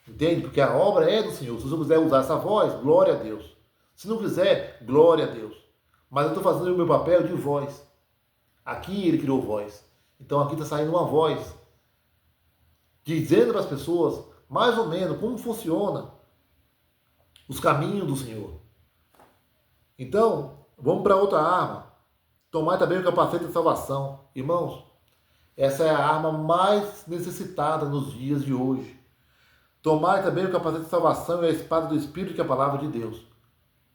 Entende? Porque a obra é do Senhor. Se você quiser usar essa voz, glória a Deus. Se não quiser, glória a Deus. Mas eu estou fazendo o meu papel de voz. Aqui ele criou voz. Então aqui está saindo uma voz dizendo para as pessoas, mais ou menos, como funciona os caminhos do Senhor. Então, vamos para outra arma. Tomar também o capacete de salvação. Irmãos, essa é a arma mais necessitada nos dias de hoje. Tomar também o capacete de salvação e a espada do Espírito, que é a palavra de Deus.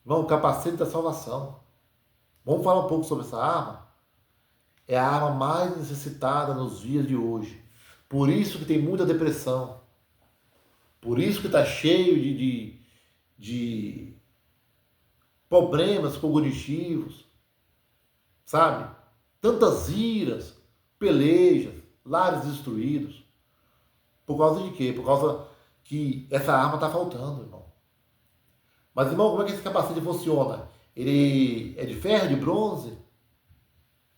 Irmão, o capacete da salvação. Vamos falar um pouco sobre essa arma? É a arma mais necessitada nos dias de hoje. Por isso que tem muita depressão. Por isso que está cheio de problemas cognitivos. Sabe? Tantas iras, pelejas, lares destruídos. Por causa de quê? Por causa que essa arma está faltando, irmão. Mas, irmão, como é que esse capacete funciona? Ele é de ferro, de bronze?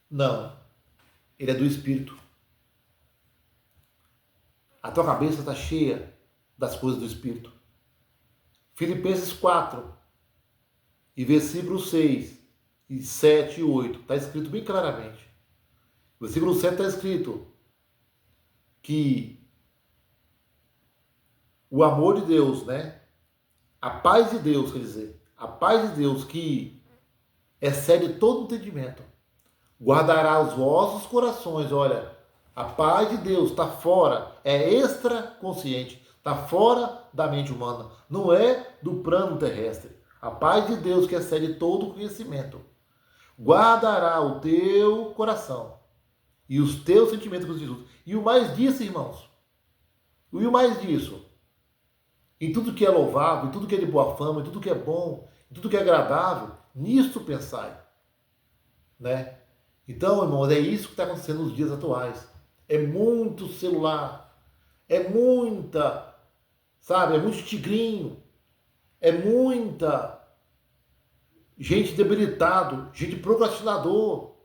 Não. Ele é do Espírito. A tua cabeça está cheia das coisas do Espírito. Filipenses 4, e versículos 6, e 7 e 8, está escrito bem claramente. No versículo 7 está escrito que o amor de Deus, né? A paz de Deus, quer dizer, a paz de Deus que excede todo entendimento, guardará os vossos corações. Olha, a paz de Deus está fora, é extraconsciente, está fora da mente humana, não é do plano terrestre. A paz de Deus que excede todo conhecimento guardará o teu coração e os teus sentimentos com Jesus. E o mais disso, irmãos, e o mais disso, em tudo que é louvável, em tudo que é de boa fama, em tudo que é bom, em tudo que é agradável, nisto pensai, né? Então, irmãos, é isso que está acontecendo nos dias atuais. É muito celular, é muita, sabe, é muito tigrinho, é muita gente debilitado, gente procrastinador,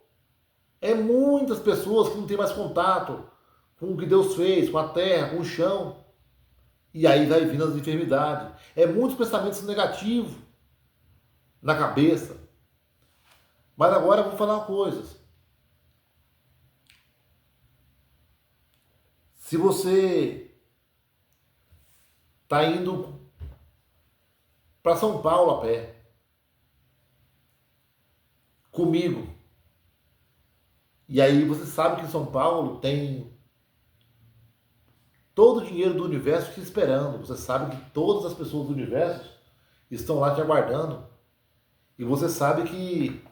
é muitas pessoas que não têm mais contato com o que Deus fez, com a terra, com o chão. E aí vai vindo as enfermidades. É muitos pensamentos negativos na cabeça. Mas agora eu vou falar uma coisa. Se você está indo para São Paulo a pé, comigo, e aí você sabe que São Paulo tem todo o dinheiro do universo te esperando. Você sabe que todas as pessoas do universo estão lá te aguardando. E você sabe que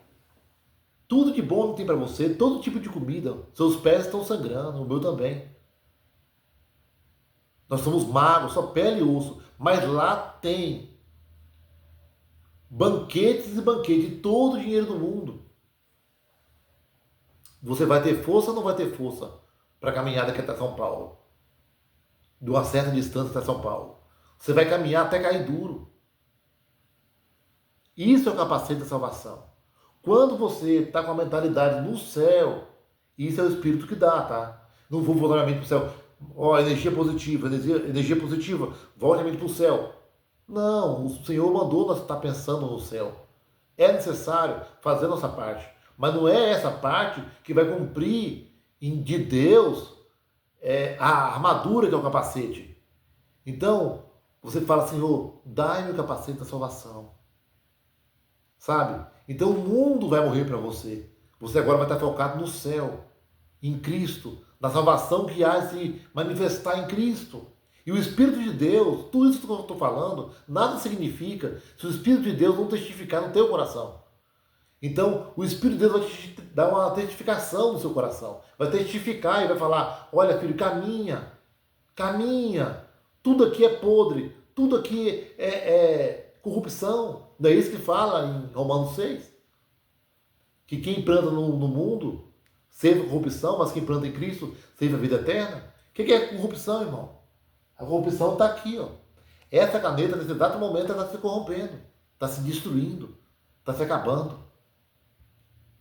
tudo de bom tem para você, todo tipo de comida. Seus pés estão sangrando, o meu também. Nós somos magros, só pele e osso. Mas lá tem banquetes e banquetes, todo o dinheiro do mundo. Você vai ter força ou não vai ter força para caminhar daqui até São Paulo? De uma certa distância até São Paulo. Você vai caminhar até cair duro. Isso é o capacete da salvação. Quando você está com a mentalidade no céu, isso é o Espírito que dá, tá? Não vou voltar a mente para o céu. Ó, energia positiva, energia positiva, volte a mente para o céu. Não, o Senhor mandou nós estar pensando no céu. É necessário fazer a nossa parte. Mas não é essa parte que vai cumprir de Deus a armadura que é o capacete. Então, você fala, Senhor, dai-me o capacete da salvação. Sabe? Então o mundo vai morrer para você. Você agora vai estar focado no céu, em Cristo, na salvação que há de se manifestar em Cristo. E o Espírito de Deus, tudo isso que eu estou falando, nada significa se o Espírito de Deus não testificar no teu coração. Então, o Espírito de Deus vai te dar uma testificação no seu coração. Vai testificar e vai falar, olha filho, caminha, caminha. Tudo aqui é podre, tudo aqui é corrupção. Não é isso que fala em Romanos 6? Que quem planta no mundo seiva corrupção, mas quem planta em Cristo seiva a vida eterna. O que é corrupção, irmão? A corrupção está aqui, ó. Essa caneta, nesse exato momento, ela está se corrompendo, está se destruindo, está se acabando.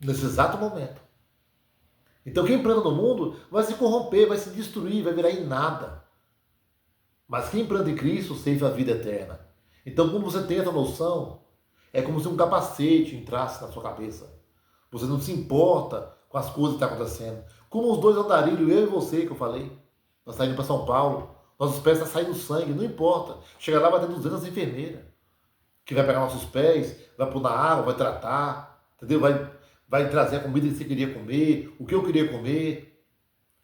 Nesse exato momento. Então quem planta no mundo vai se corromper, vai se destruir, vai virar em nada. Mas quem planta em Cristo seiva a vida eterna. Então quando você tem essa noção, é como se um capacete entrasse na sua cabeça. Você não se importa com as coisas que estão acontecendo. Como os dois andarilhos, eu e você, que eu falei. Nós saímos para São Paulo, nossos pés estão saindo sangue, não importa. Chega lá, vai ter 200 enfermeiras, que vai pegar nossos pés, vai pôr na água, vai tratar, entendeu? Vai trazer a comida que você queria comer, o que eu queria comer,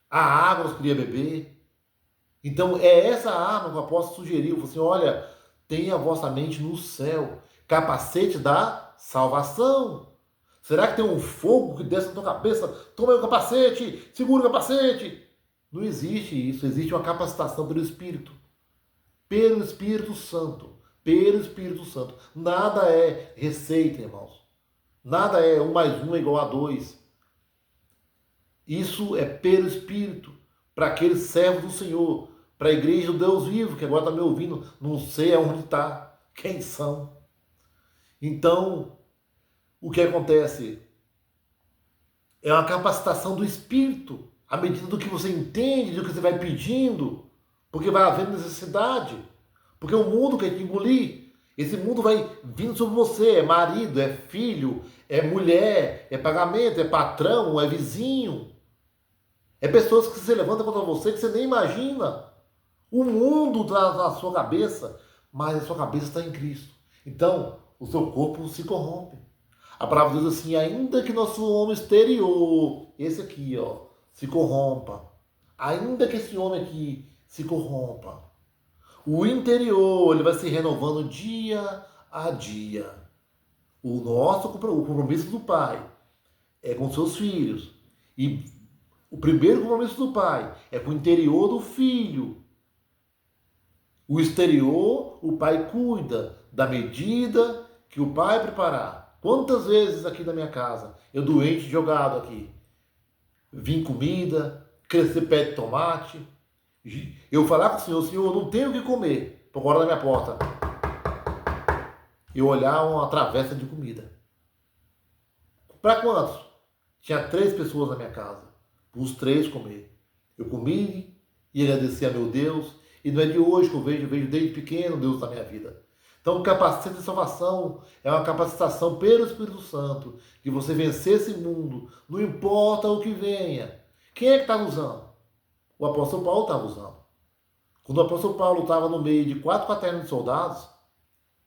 a água que eu queria beber. Então é essa arma que eu posso sugerir. Eu falo assim, olha, tenha a vossa mente no céu, capacete da salvação. Será que tem um fogo que desce na tua cabeça? Toma aí o capacete, segura o capacete. Não existe isso, existe uma capacitação pelo Espírito. Pelo Espírito Santo. Pelo Espírito Santo. Nada é receita, irmãos. Nada é 1 mais 1 é igual a 2. Isso é pelo Espírito, para aqueles servos do Senhor, para a igreja do Deus vivo, que agora está me ouvindo, não sei aonde está, quem são. Então, o que acontece? É uma capacitação do Espírito, à medida do que você entende, do que você vai pedindo, porque vai haver necessidade, porque o mundo quer te engolir. Esse mundo vai vindo sobre você, é marido, é filho, é mulher, é pagamento, é patrão, é vizinho. É pessoas que se levantam contra você que você nem imagina. O mundo está na sua cabeça, mas a sua cabeça está em Cristo. Então, o seu corpo se corrompe. A palavra diz assim, ainda que nosso homem exterior, esse aqui, ó, se corrompa. Ainda que esse homem aqui se corrompa. O interior, ele vai se renovando dia a dia. O compromisso do pai é com seus filhos. E o primeiro compromisso do pai é com o interior do filho. O exterior, o pai cuida da medida que o pai preparar. Quantas vezes aqui na minha casa, eu doente, jogado aqui, vim comida, crescer pé de tomate, eu falar com o Senhor, Senhor, eu não tenho o que comer, por fora da minha porta. Eu olhar uma travessa de comida. Para quantos? Tinha 3 pessoas na minha casa. Os 3 comer. Eu comi e agradeci a meu Deus. E não é de hoje que eu vejo desde pequeno Deus na minha vida. Então, o capacete de salvação é uma capacitação pelo Espírito Santo de você vencer esse mundo, não importa o que venha. Quem é que está usando? O apóstolo Paulo estava usando. Quando o apóstolo Paulo estava no meio de 4 quaternos de soldados,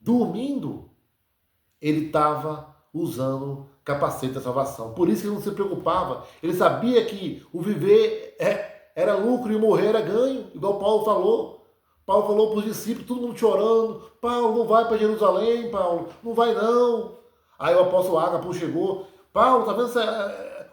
dormindo, ele estava usando capacete da salvação. Por isso que ele não se preocupava. Ele sabia que o viver era lucro e o morrer era ganho, igual Paulo falou. Paulo falou para os discípulos, todo mundo chorando. Paulo, não vai para Jerusalém, Paulo. Não vai não. Aí o apóstolo Ágapo chegou. Paulo, tá vendo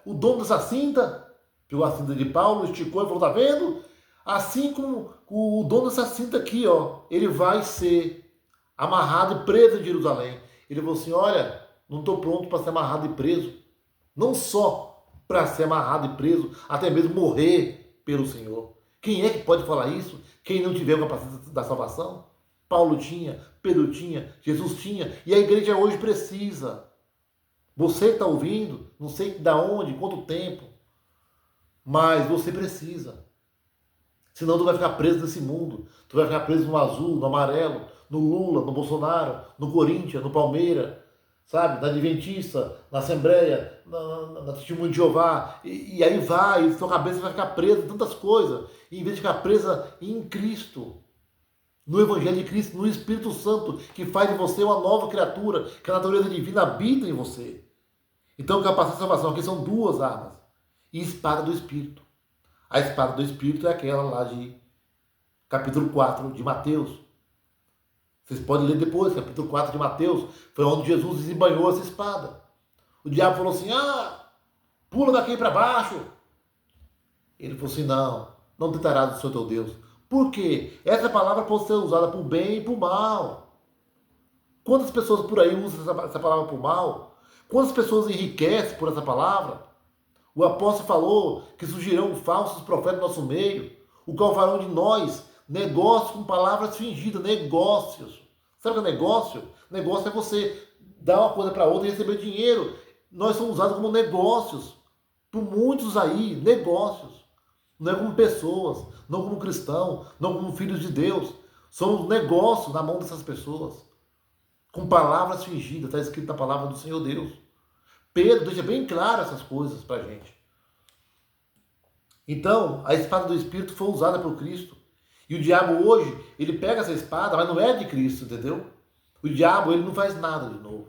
o dono dessa cinta? Pegou a cinta de Paulo, esticou e falou, tá vendo? Assim como o dono dessa cinta aqui, ó, ele vai ser amarrado e preso em Jerusalém. Ele falou assim, olha, não estou pronto para ser amarrado e preso. Não só para ser amarrado e preso, até mesmo morrer pelo Senhor. Quem é que pode falar isso? Quem não tiver o capacete da salvação? Paulo tinha, Pedro tinha, Jesus tinha, e a igreja hoje precisa. Você está ouvindo, não sei de onde, quanto tempo, mas você precisa. Senão tu vai ficar preso nesse mundo. Tu vai ficar preso no azul, no amarelo, no Lula, no Bolsonaro, no Corinthians, no Palmeiras, sabe? Na Adventista, na Assembleia, na Testemunho de Jeová. E aí vai, sua cabeça vai ficar presa em tantas coisas. E em vez de ficar presa em Cristo, no Evangelho de Cristo, no Espírito Santo, que faz de você uma nova criatura, que a natureza divina habita em você. Então, capacete de salvação aqui são 2 armas. E espada do Espírito. A espada do Espírito é aquela lá de capítulo 4 de Mateus. Vocês podem ler depois, capítulo 4 de Mateus, foi onde Jesus desembanhou essa espada. O diabo falou assim, pula daqui para baixo. Ele falou assim, não tentarás do Senhor teu Deus. Por quê? Essa palavra pode ser usada para o bem e para o mal. Quantas pessoas por aí usam essa palavra para o mal? Quantas pessoas enriquecem por essa palavra? O apóstolo falou que surgirão falsos profetas no nosso meio, o qual farão de nós negócios com palavras fingidas, negócios. Sabe o que é negócio? Negócio é você dar uma coisa para outra e receber dinheiro. Nós somos usados como negócios. Por muitos aí, negócios. Não é como pessoas, não como cristãos, não como filhos de Deus. Somos negócios na mão dessas pessoas. Com palavras fingidas, está escrito na palavra do Senhor Deus. Pedro deixa bem claro essas coisas para a gente. Então, a espada do Espírito foi usada por Cristo. E o diabo hoje, ele pega essa espada, mas não é de Cristo, entendeu? O diabo, ele não faz nada de novo.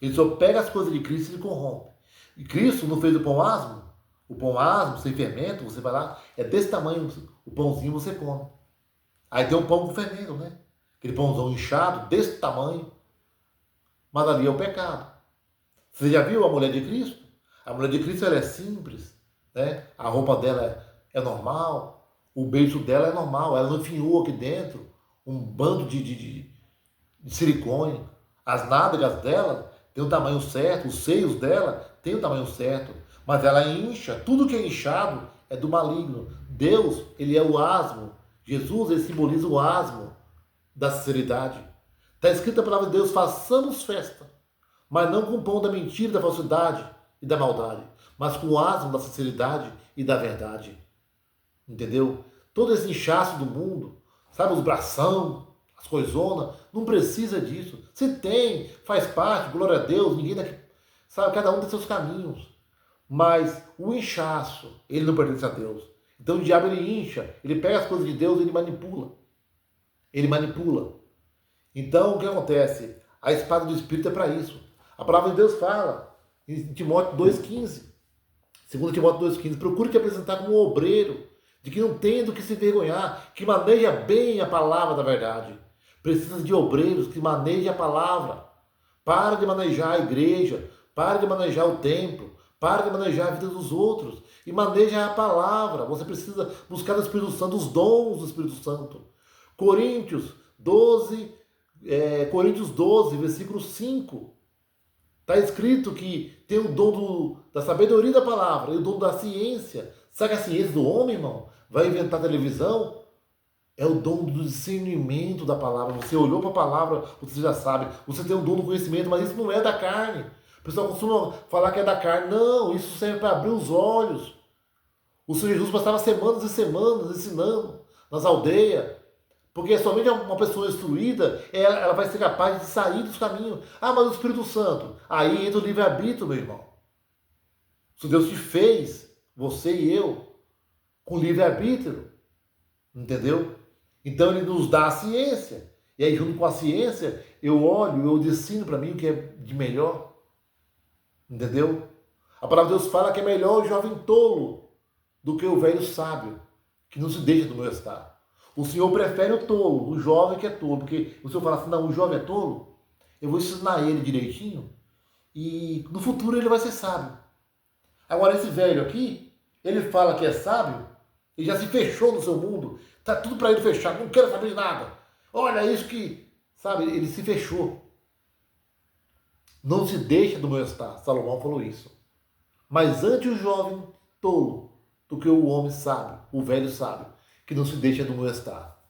Ele só pega as coisas de Cristo e ele corrompe. E Cristo não fez o pão asmo? O pão asmo, sem fermento, você vai lá, é desse tamanho, o pãozinho você come. Aí tem um pão com fermento, né? Aquele pãozão inchado, desse tamanho. Mas ali é o pecado. Você já viu a mulher de Cristo? A mulher de Cristo ela é simples, né? A roupa dela é normal, o beijo dela é normal, ela não enfiou aqui dentro um bando de silicone. As nádegas dela tem o tamanho certo, os seios dela tem o tamanho certo, mas ela incha, tudo que é inchado é do maligno. Deus, ele é o asmo Jesus, ele simboliza o asmo da sinceridade. Está escrito na palavra de Deus, façamos festa, mas não com o pão da mentira, da falsidade e da maldade, mas com o asmo da sinceridade e da verdade. Entendeu? Todo esse inchaço do mundo, sabe, os bração, as coisonas, não precisa disso. Se tem, faz parte, glória a Deus, ninguém daqui, sabe, cada um tem seus caminhos. Mas o inchaço, ele não pertence a Deus. Então o diabo, ele incha, ele pega as coisas de Deus e ele manipula. Ele manipula. Então o que acontece? A espada do Espírito é para isso. A palavra de Deus fala em Timóteo 2,15. 2 Timóteo 2,15. Procure te apresentar como um obreiro, de que não tem do que se envergonhar, que maneja bem a palavra da verdade. Precisa de obreiros que manejem a palavra. Para de manejar a igreja, para de manejar o templo, para de manejar a vida dos outros e maneja a palavra. Você precisa buscar no Espírito Santo os dons do Espírito Santo. Coríntios 12, versículo 5. Está escrito que tem o dom da sabedoria da palavra e o dom da ciência. Sabe a ciência do homem, irmão? Vai inventar televisão? É o dom do discernimento da palavra. Você olhou para a palavra, você já sabe. Você tem o dom do conhecimento, mas isso não é da carne. O pessoal costuma falar que é da carne. Não, isso serve para abrir os olhos. O Senhor Jesus passava semanas e semanas ensinando nas aldeias. Porque somente uma pessoa instruída, ela vai ser capaz de sair dos caminhos. Ah, mas o Espírito Santo. Aí entra o livre-arbítrio, meu irmão. Se Deus te fez, você e eu, com livre-arbítrio. Entendeu? Então ele nos dá a ciência. E aí, junto com a ciência, eu olho, eu ensino para mim o que é de melhor. Entendeu? A palavra de Deus fala que é melhor o jovem tolo do que o velho sábio, que não se deixa do meu estar. O Senhor prefere o tolo, o jovem que é tolo, porque o Senhor fala assim, não, o jovem é tolo, eu vou ensinar ele direitinho e no futuro ele vai ser sábio. Agora esse velho aqui, ele fala que é sábio, ele já se fechou no seu mundo, tá tudo para ele fechar, não quero saber de nada. Olha isso que, sabe, ele se fechou. Não se deixa do meu estar, Salomão falou isso. Mas antes o jovem tolo do que o homem sábio, o velho sábio, que não se deixa do meu estar.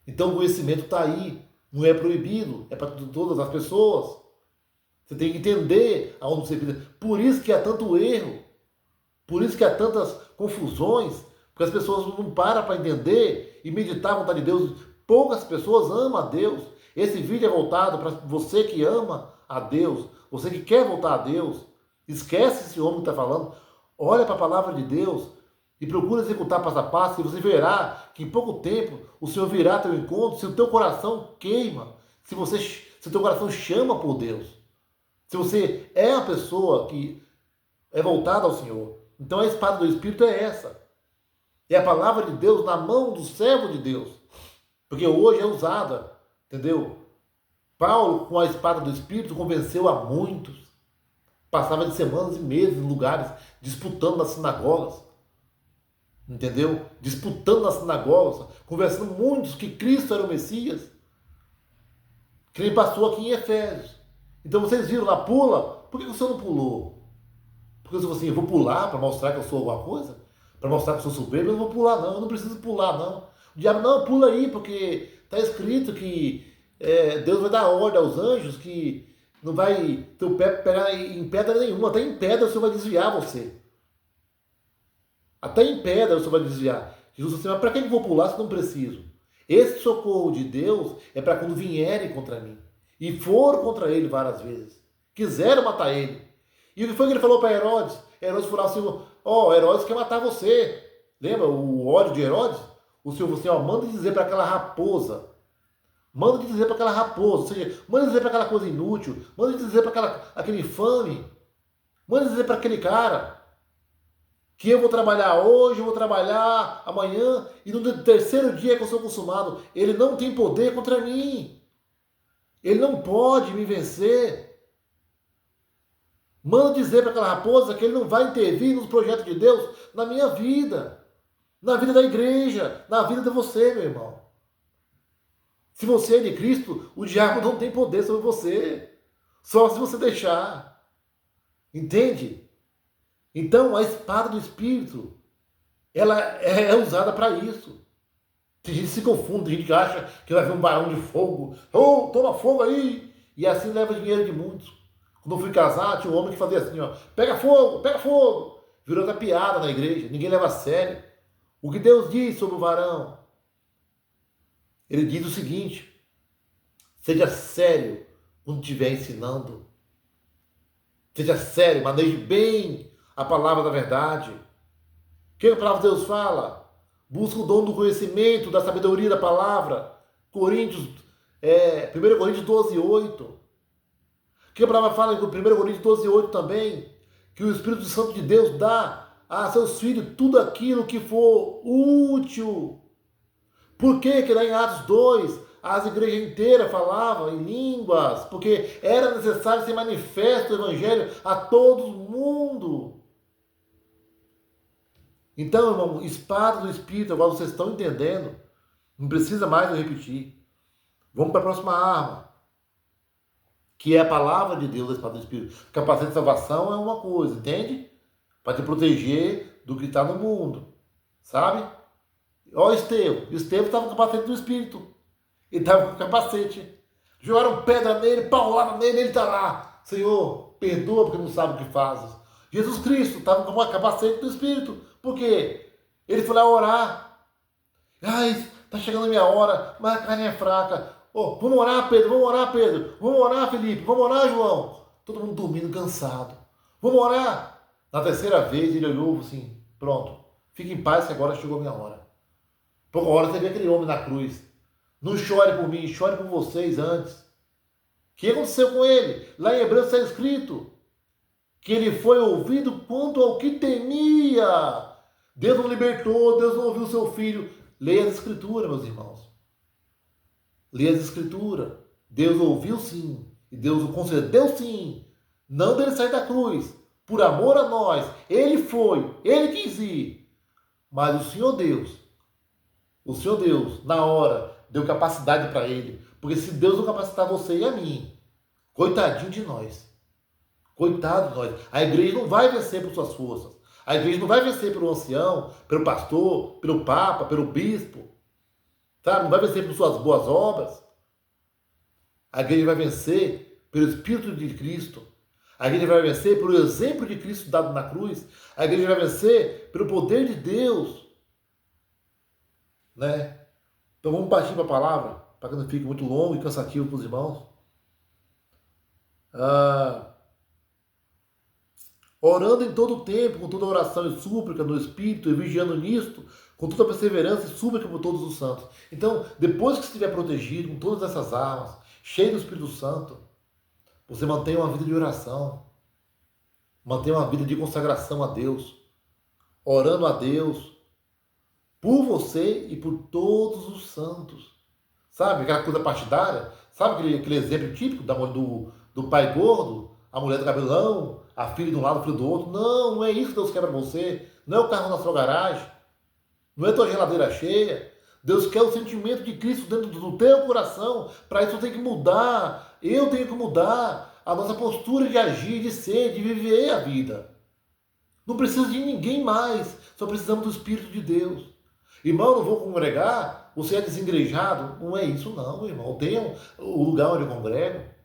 Então o conhecimento está aí, não é proibido, é para todas as pessoas. Você tem que entender aonde você precisa. Por isso que há tanto erro, por isso que há tantas confusões, porque as pessoas não param para entender e meditar a vontade de Deus. Poucas pessoas amam a Deus. Esse vídeo é voltado para você que ama a Deus, você que quer voltar a Deus. Esquece esse homem que está falando. Olha para a palavra de Deus e procura executar passo a passo, e você verá que em pouco tempo o Senhor virá ao teu encontro, se o teu coração queima, se o teu coração chama por Deus, se você é uma pessoa que é voltada ao Senhor. Então a espada do Espírito é essa. É a palavra de Deus na mão do servo de Deus. Porque hoje é usada, entendeu? Paulo, com a espada do Espírito, convenceu a muitos. Passava de semanas e meses em lugares, disputando nas sinagogas. Entendeu? Disputando nas sinagogas, conversando muitos que Cristo era o Messias. Que ele passou aqui em Efésios. Então vocês viram lá, pula. Por que o senhor não pulou? Porque você falou assim, eu vou pular para mostrar que eu sou alguma coisa? Para mostrar que eu sou soberbo? Eu não vou pular não, eu não preciso pular não. O diabo, não, pula aí, porque está escrito que Deus vai dar ordem aos anjos que não vai teu pé pegar em pedra nenhuma. Até em pedra o Senhor vai desviar você. Até em pedra o Senhor vai desviar. Jesus disse, mas para que eu vou pular se não preciso? Esse socorro de Deus é para quando vierem contra mim. E foram contra ele várias vezes. Quiseram matar ele. E o que foi que ele falou para Herodes? Herodes falou assim, Herodes quer matar você. Lembra o ódio de Herodes? O Senhor falou assim, manda dizer para aquela raposa. Manda dizer para aquela raposa. Ou seja, manda dizer para aquela coisa inútil. Manda dizer para aquele infame. Manda dizer para aquele cara que eu vou trabalhar hoje, eu vou trabalhar amanhã, e no terceiro dia que eu sou consumado, ele não tem poder contra mim. Ele não pode me vencer. Manda dizer para aquela raposa que ele não vai intervir nos projetos de Deus na minha vida, na vida da igreja, na vida de você, meu irmão. Se você é de Cristo, o diabo não tem poder sobre você, só se você deixar. Entende? Então, a espada do Espírito, ela é usada para isso. Tem gente que se confunde, tem gente que acha que vai ver um barão de fogo. Oh, toma fogo aí! E assim leva dinheiro de muitos. Quando eu fui casar, tinha um homem que fazia assim, ó, pega fogo, pega fogo. Virou outra piada na igreja, ninguém leva a sério. O que Deus diz sobre o varão? Ele diz o seguinte: seja sério quando estiver ensinando. Seja sério, maneje bem a palavra da verdade. O que a palavra de Deus fala? Busca o dom do conhecimento, da sabedoria da palavra. 1 Coríntios 12, 8. O que a palavra fala em 1 Coríntios 12, 8 também? Que o Espírito Santo de Deus dá a seus filhos tudo aquilo que for útil. Por que lá em Atos 2, as igrejas inteiras falavam em línguas? Porque era necessário ser manifesto o Evangelho a todo mundo. Então, irmão, espada do Espírito, agora vocês estão entendendo. Não precisa mais eu repetir. Vamos para a próxima arma, que é a palavra de Deus, a espada do Espírito. Capacete de salvação é uma coisa, entende? Para te proteger do que está no mundo, sabe? Olha o Estevão. Estevão estava com o capacete do Espírito. Ele estava com o capacete. Jogaram pedra nele, paularam nele, ele está lá. Senhor, perdoa porque não sabe o que fazes. Jesus Cristo estava com o capacete do Espírito. Por quê? Ele foi lá orar. Ai, está chegando a minha hora, mas a carne é fraca. Oh, vamos orar, Pedro, vamos orar, Pedro. Vamos orar, Felipe, vamos orar, João. Todo mundo dormindo, cansado. Vamos orar. Na terceira vez ele olhou assim, pronto, fique em paz que agora chegou a minha hora. Pouca hora você vê aquele homem na cruz. Não chore por mim, chore por vocês antes. O que aconteceu com ele? Lá em Hebreus está escrito que ele foi ouvido quanto ao que temia. Deus não libertou, Deus não ouviu o seu filho. Leia as escrituras, meus irmãos. Leia as escrituras. Deus ouviu sim. E Deus o concedeu sim. Não dele sair da cruz. Por amor a nós. Ele foi. Ele quis ir. Mas o Senhor Deus, na hora, deu capacidade para ele. Porque se Deus não capacitar você e a mim, coitadinho de nós. Coitado de nós. A igreja não vai vencer por suas forças. A igreja não vai vencer pelo ancião, pelo pastor, pelo papa, pelo bispo. Tá? Não vai vencer por suas boas obras. A igreja vai vencer pelo Espírito de Cristo. A igreja vai vencer pelo exemplo de Cristo dado na cruz. A igreja vai vencer pelo poder de Deus. Né? Então vamos partir para a palavra, para que não fique muito longo e cansativo para os irmãos. Orando em todo o tempo, com toda oração e súplica no Espírito, e vigiando nisto, com toda perseverança e súplica por todos os santos. Então, depois que estiver protegido com todas essas armas, cheio do Espírito Santo, você mantém uma vida de oração, mantém uma vida de consagração a Deus, orando a Deus, por você e por todos os santos. Sabe aquela coisa partidária? Sabe aquele exemplo típico do pai gordo, a mulher do cabelão, a filha de um lado, a filha do outro? Não, não é isso que Deus quer para você. Não é o carro na sua garagem. Não é a tua geladeira cheia. Deus quer o sentimento de Cristo dentro do teu coração. Para isso tem que mudar. Eu tenho que mudar a nossa postura de agir, de ser, de viver a vida. Não precisa de ninguém mais. Só precisamos do Espírito de Deus. Irmão, não vou congregar? Você é desengrejado? Não é isso não, meu irmão. Tenha o lugar onde eu congrego.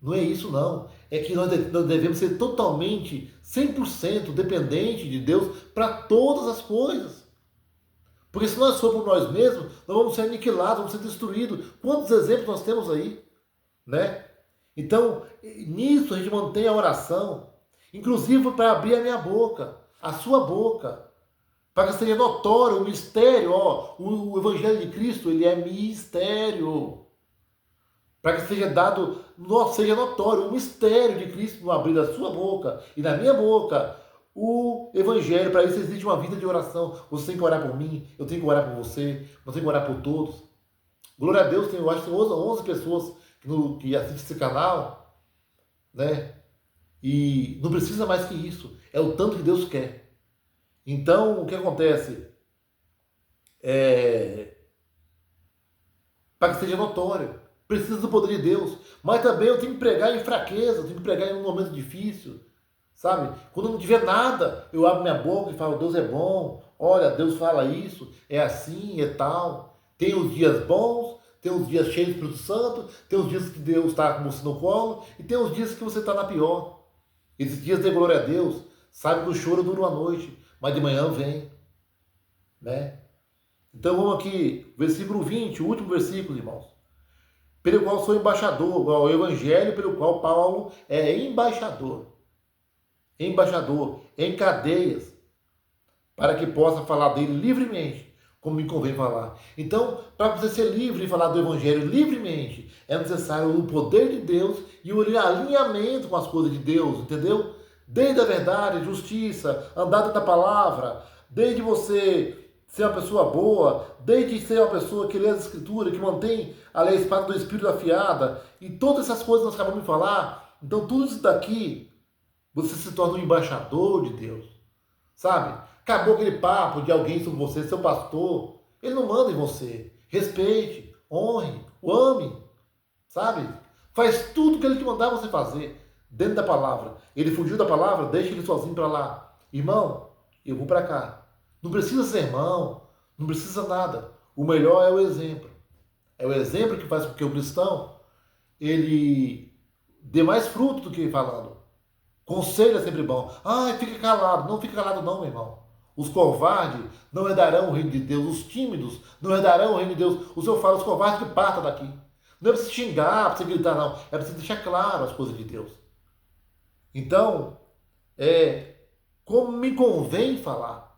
Não é isso não. É que nós devemos ser totalmente, 100% dependentes de Deus para todas as coisas. Porque se nós formos por nós mesmos, nós vamos ser aniquilados, vamos ser destruídos. Quantos exemplos nós temos aí? Né? Então, nisso a gente mantém a oração. Inclusive para abrir a minha boca, a sua boca. Para que seja notório o mistério. O Evangelho de Cristo, ele é mistério. Para que seja notório o mistério de Cristo no abrir da sua boca e da minha boca, o Evangelho. Para isso existe uma vida de oração. Você tem que orar por mim, eu tenho que orar por você, você tem que orar por todos. Glória a Deus, eu acho que tem 11 pessoas que assistem esse canal, né? E não precisa mais que isso. É o tanto que Deus quer. Então, o que acontece? Para que seja notório. Precisa do poder de Deus. Mas também eu tenho que pregar em fraqueza, eu tenho que pregar em um momento difícil. Sabe? Quando eu não tiver nada, eu abro minha boca e falo, Deus é bom, olha, Deus fala isso, é assim, é tal. Tem os dias bons, tem os dias cheios do Espírito Santo, tem os dias que Deus está com você no colo, e tem os dias que você está na pior. Esses dias de glória a Deus, sabe que o choro dura uma noite, mas de manhã vem, né? Então vamos aqui, versículo 20, o último versículo, irmãos. Pelo qual sou embaixador, o evangelho pelo qual Paulo é embaixador. Embaixador, em cadeias, para que possa falar dele livremente, como me convém falar. Então, para você ser livre e falar do evangelho livremente, é necessário o poder de Deus e o alinhamento com as coisas de Deus, entendeu? Desde a verdade, a justiça, andar dentro da palavra, desde você ser uma pessoa boa, desde ser uma pessoa que lê as escrituras, que mantém a espada do Espírito afiada, e todas essas coisas que nós acabamos de falar. Então, tudo isso daqui, você se torna um embaixador de Deus, sabe? Acabou aquele papo de alguém sobre você, seu pastor. Ele não manda em você. Respeite, honre, o ame, sabe? Faz tudo que ele te mandar você fazer dentro da palavra. Ele fugiu da palavra, deixa ele sozinho para lá. Irmão, eu vou para cá. Não precisa ser irmão, não precisa nada. O melhor é o exemplo. É o exemplo que faz com que o cristão ele dê mais fruto do que falando. Conselho é sempre bom. Ah, fica calado. Não fica calado não, meu irmão. Os covardes não herdarão o reino de Deus. Os tímidos não herdarão o reino de Deus. O Senhor fala, os covardes que partam daqui. Não é para você xingar, para você gritar, não. É para você deixar claro as coisas de Deus. Então, como me convém falar.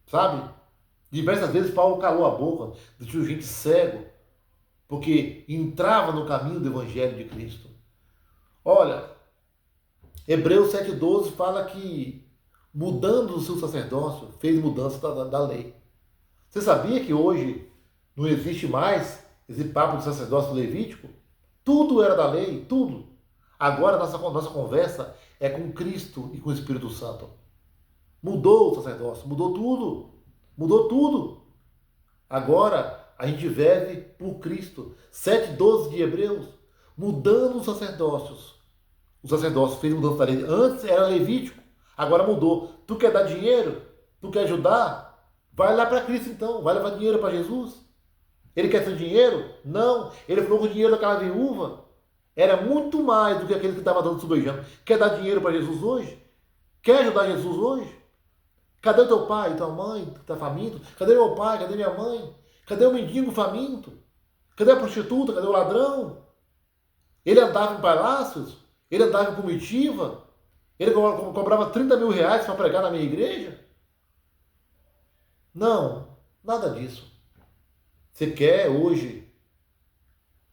Sabe? Diversas vezes Paulo calou a boca, deixou gente cego, porque entrava no caminho do Evangelho de Cristo. Olha, Hebreus 7,12 fala que, mudando o seu sacerdócio, fez mudança da lei. Você sabia que hoje não existe mais esse papo de sacerdócio levítico? Tudo era da lei, tudo. Agora nossa conversa é com Cristo e com o Espírito Santo. Mudou o sacerdócio, mudou tudo. Mudou tudo. Agora a gente vive por Cristo. 7,12 de Hebreus. Mudando os sacerdócios. O sacerdócio fez mudança da lei. Antes era levítico. Agora mudou. Tu quer dar dinheiro? Tu quer ajudar? Vai lá para Cristo então. Vai levar dinheiro para Jesus. Ele quer seu dinheiro? Não. Ele falou que o dinheiro daquela viúva era muito mais do que aquele que estava dando subejando. Quer dar dinheiro para Jesus hoje? Quer ajudar Jesus hoje? Cadê o teu pai, tua mãe, que está faminto? Cadê meu pai? Cadê minha mãe? Cadê o mendigo faminto? Cadê a prostituta? Cadê o ladrão? Ele andava em palácios? Ele andava em comitiva? Ele cobrava 30 mil reais para pregar na minha igreja? Não, nada disso. Você quer hoje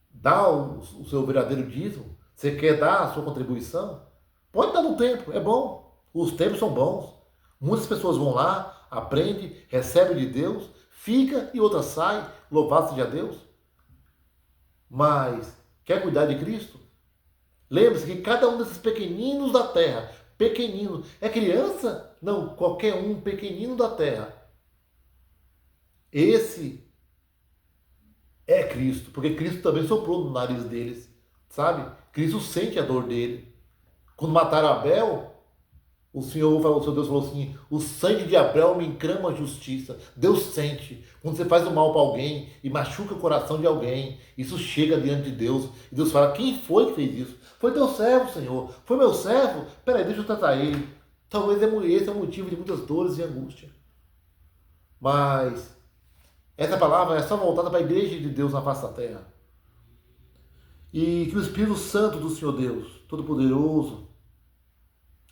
dar o seu verdadeiro dízimo? Você quer dar a sua contribuição? Pode dar no tempo, é bom. Os tempos são bons. Muitas pessoas vão lá, aprendem, recebem de Deus, fica e outra sai, louvado seja Deus. Mas quer cuidar de Cristo? Lembre-se que cada um desses pequeninos da terra, pequenino, é criança? Não, qualquer um pequenino da terra. Esse é Cristo, porque Cristo também soprou no nariz deles, sabe? Cristo sente a dor dele. Quando mataram Abel, o seu Deus falou assim, o sangue de Abel me encrama a justiça. Deus sente. Quando você faz o mal para alguém e machuca o coração de alguém, isso chega diante de Deus. E Deus fala, quem foi que fez isso? Foi teu servo, Senhor. Foi meu servo? Peraí, deixa eu tratar ele. Talvez esse é o motivo de muitas dores e angústia. Mas essa palavra é só voltada para a igreja de Deus na face da terra. E que o Espírito Santo do Senhor Deus, Todo-Poderoso,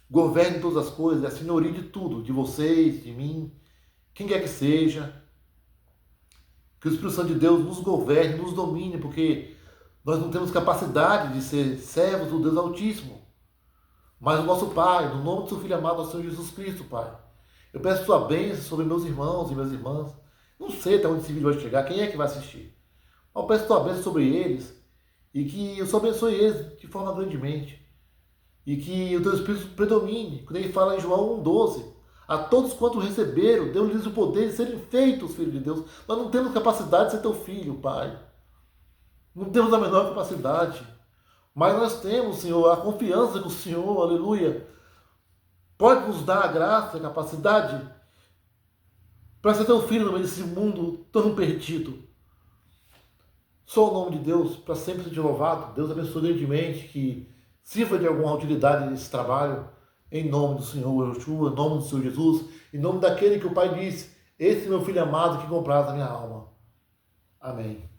governe todas as coisas, a senhoria de tudo, de vocês, de mim, quem quer que seja. Que o Espírito Santo de Deus nos governe, nos domine, porque nós não temos capacidade de ser servos do Deus Altíssimo. Mas o nosso Pai, no nome do seu Filho amado, nosso Senhor Jesus Cristo, Pai, eu peço sua bênção sobre meus irmãos e minhas irmãs. Não sei até onde esse vídeo vai chegar, quem é que vai assistir. Mas eu peço sua bênção sobre eles e que eu só abençoe eles de forma grandemente. E que o teu Espírito predomine. Quando ele fala em João 1,12, a todos quanto receberam, deu-lhes o poder de serem feitos filhos de Deus. Nós não temos capacidade de ser teu filho, Pai. Não temos a menor capacidade. Mas nós temos, Senhor, a confiança que o Senhor, aleluia, pode nos dar a graça, a capacidade para ser teu filho no meio desse mundo tão perdido. Só o nome de Deus para sempre ser louvado. Deus abençoe grandemente, que sirva de alguma utilidade nesse trabalho. Em nome do Senhor Yeshua, em nome do Senhor Jesus, em nome daquele que o Pai disse: esse é meu filho amado que compraz a minha alma. Amém.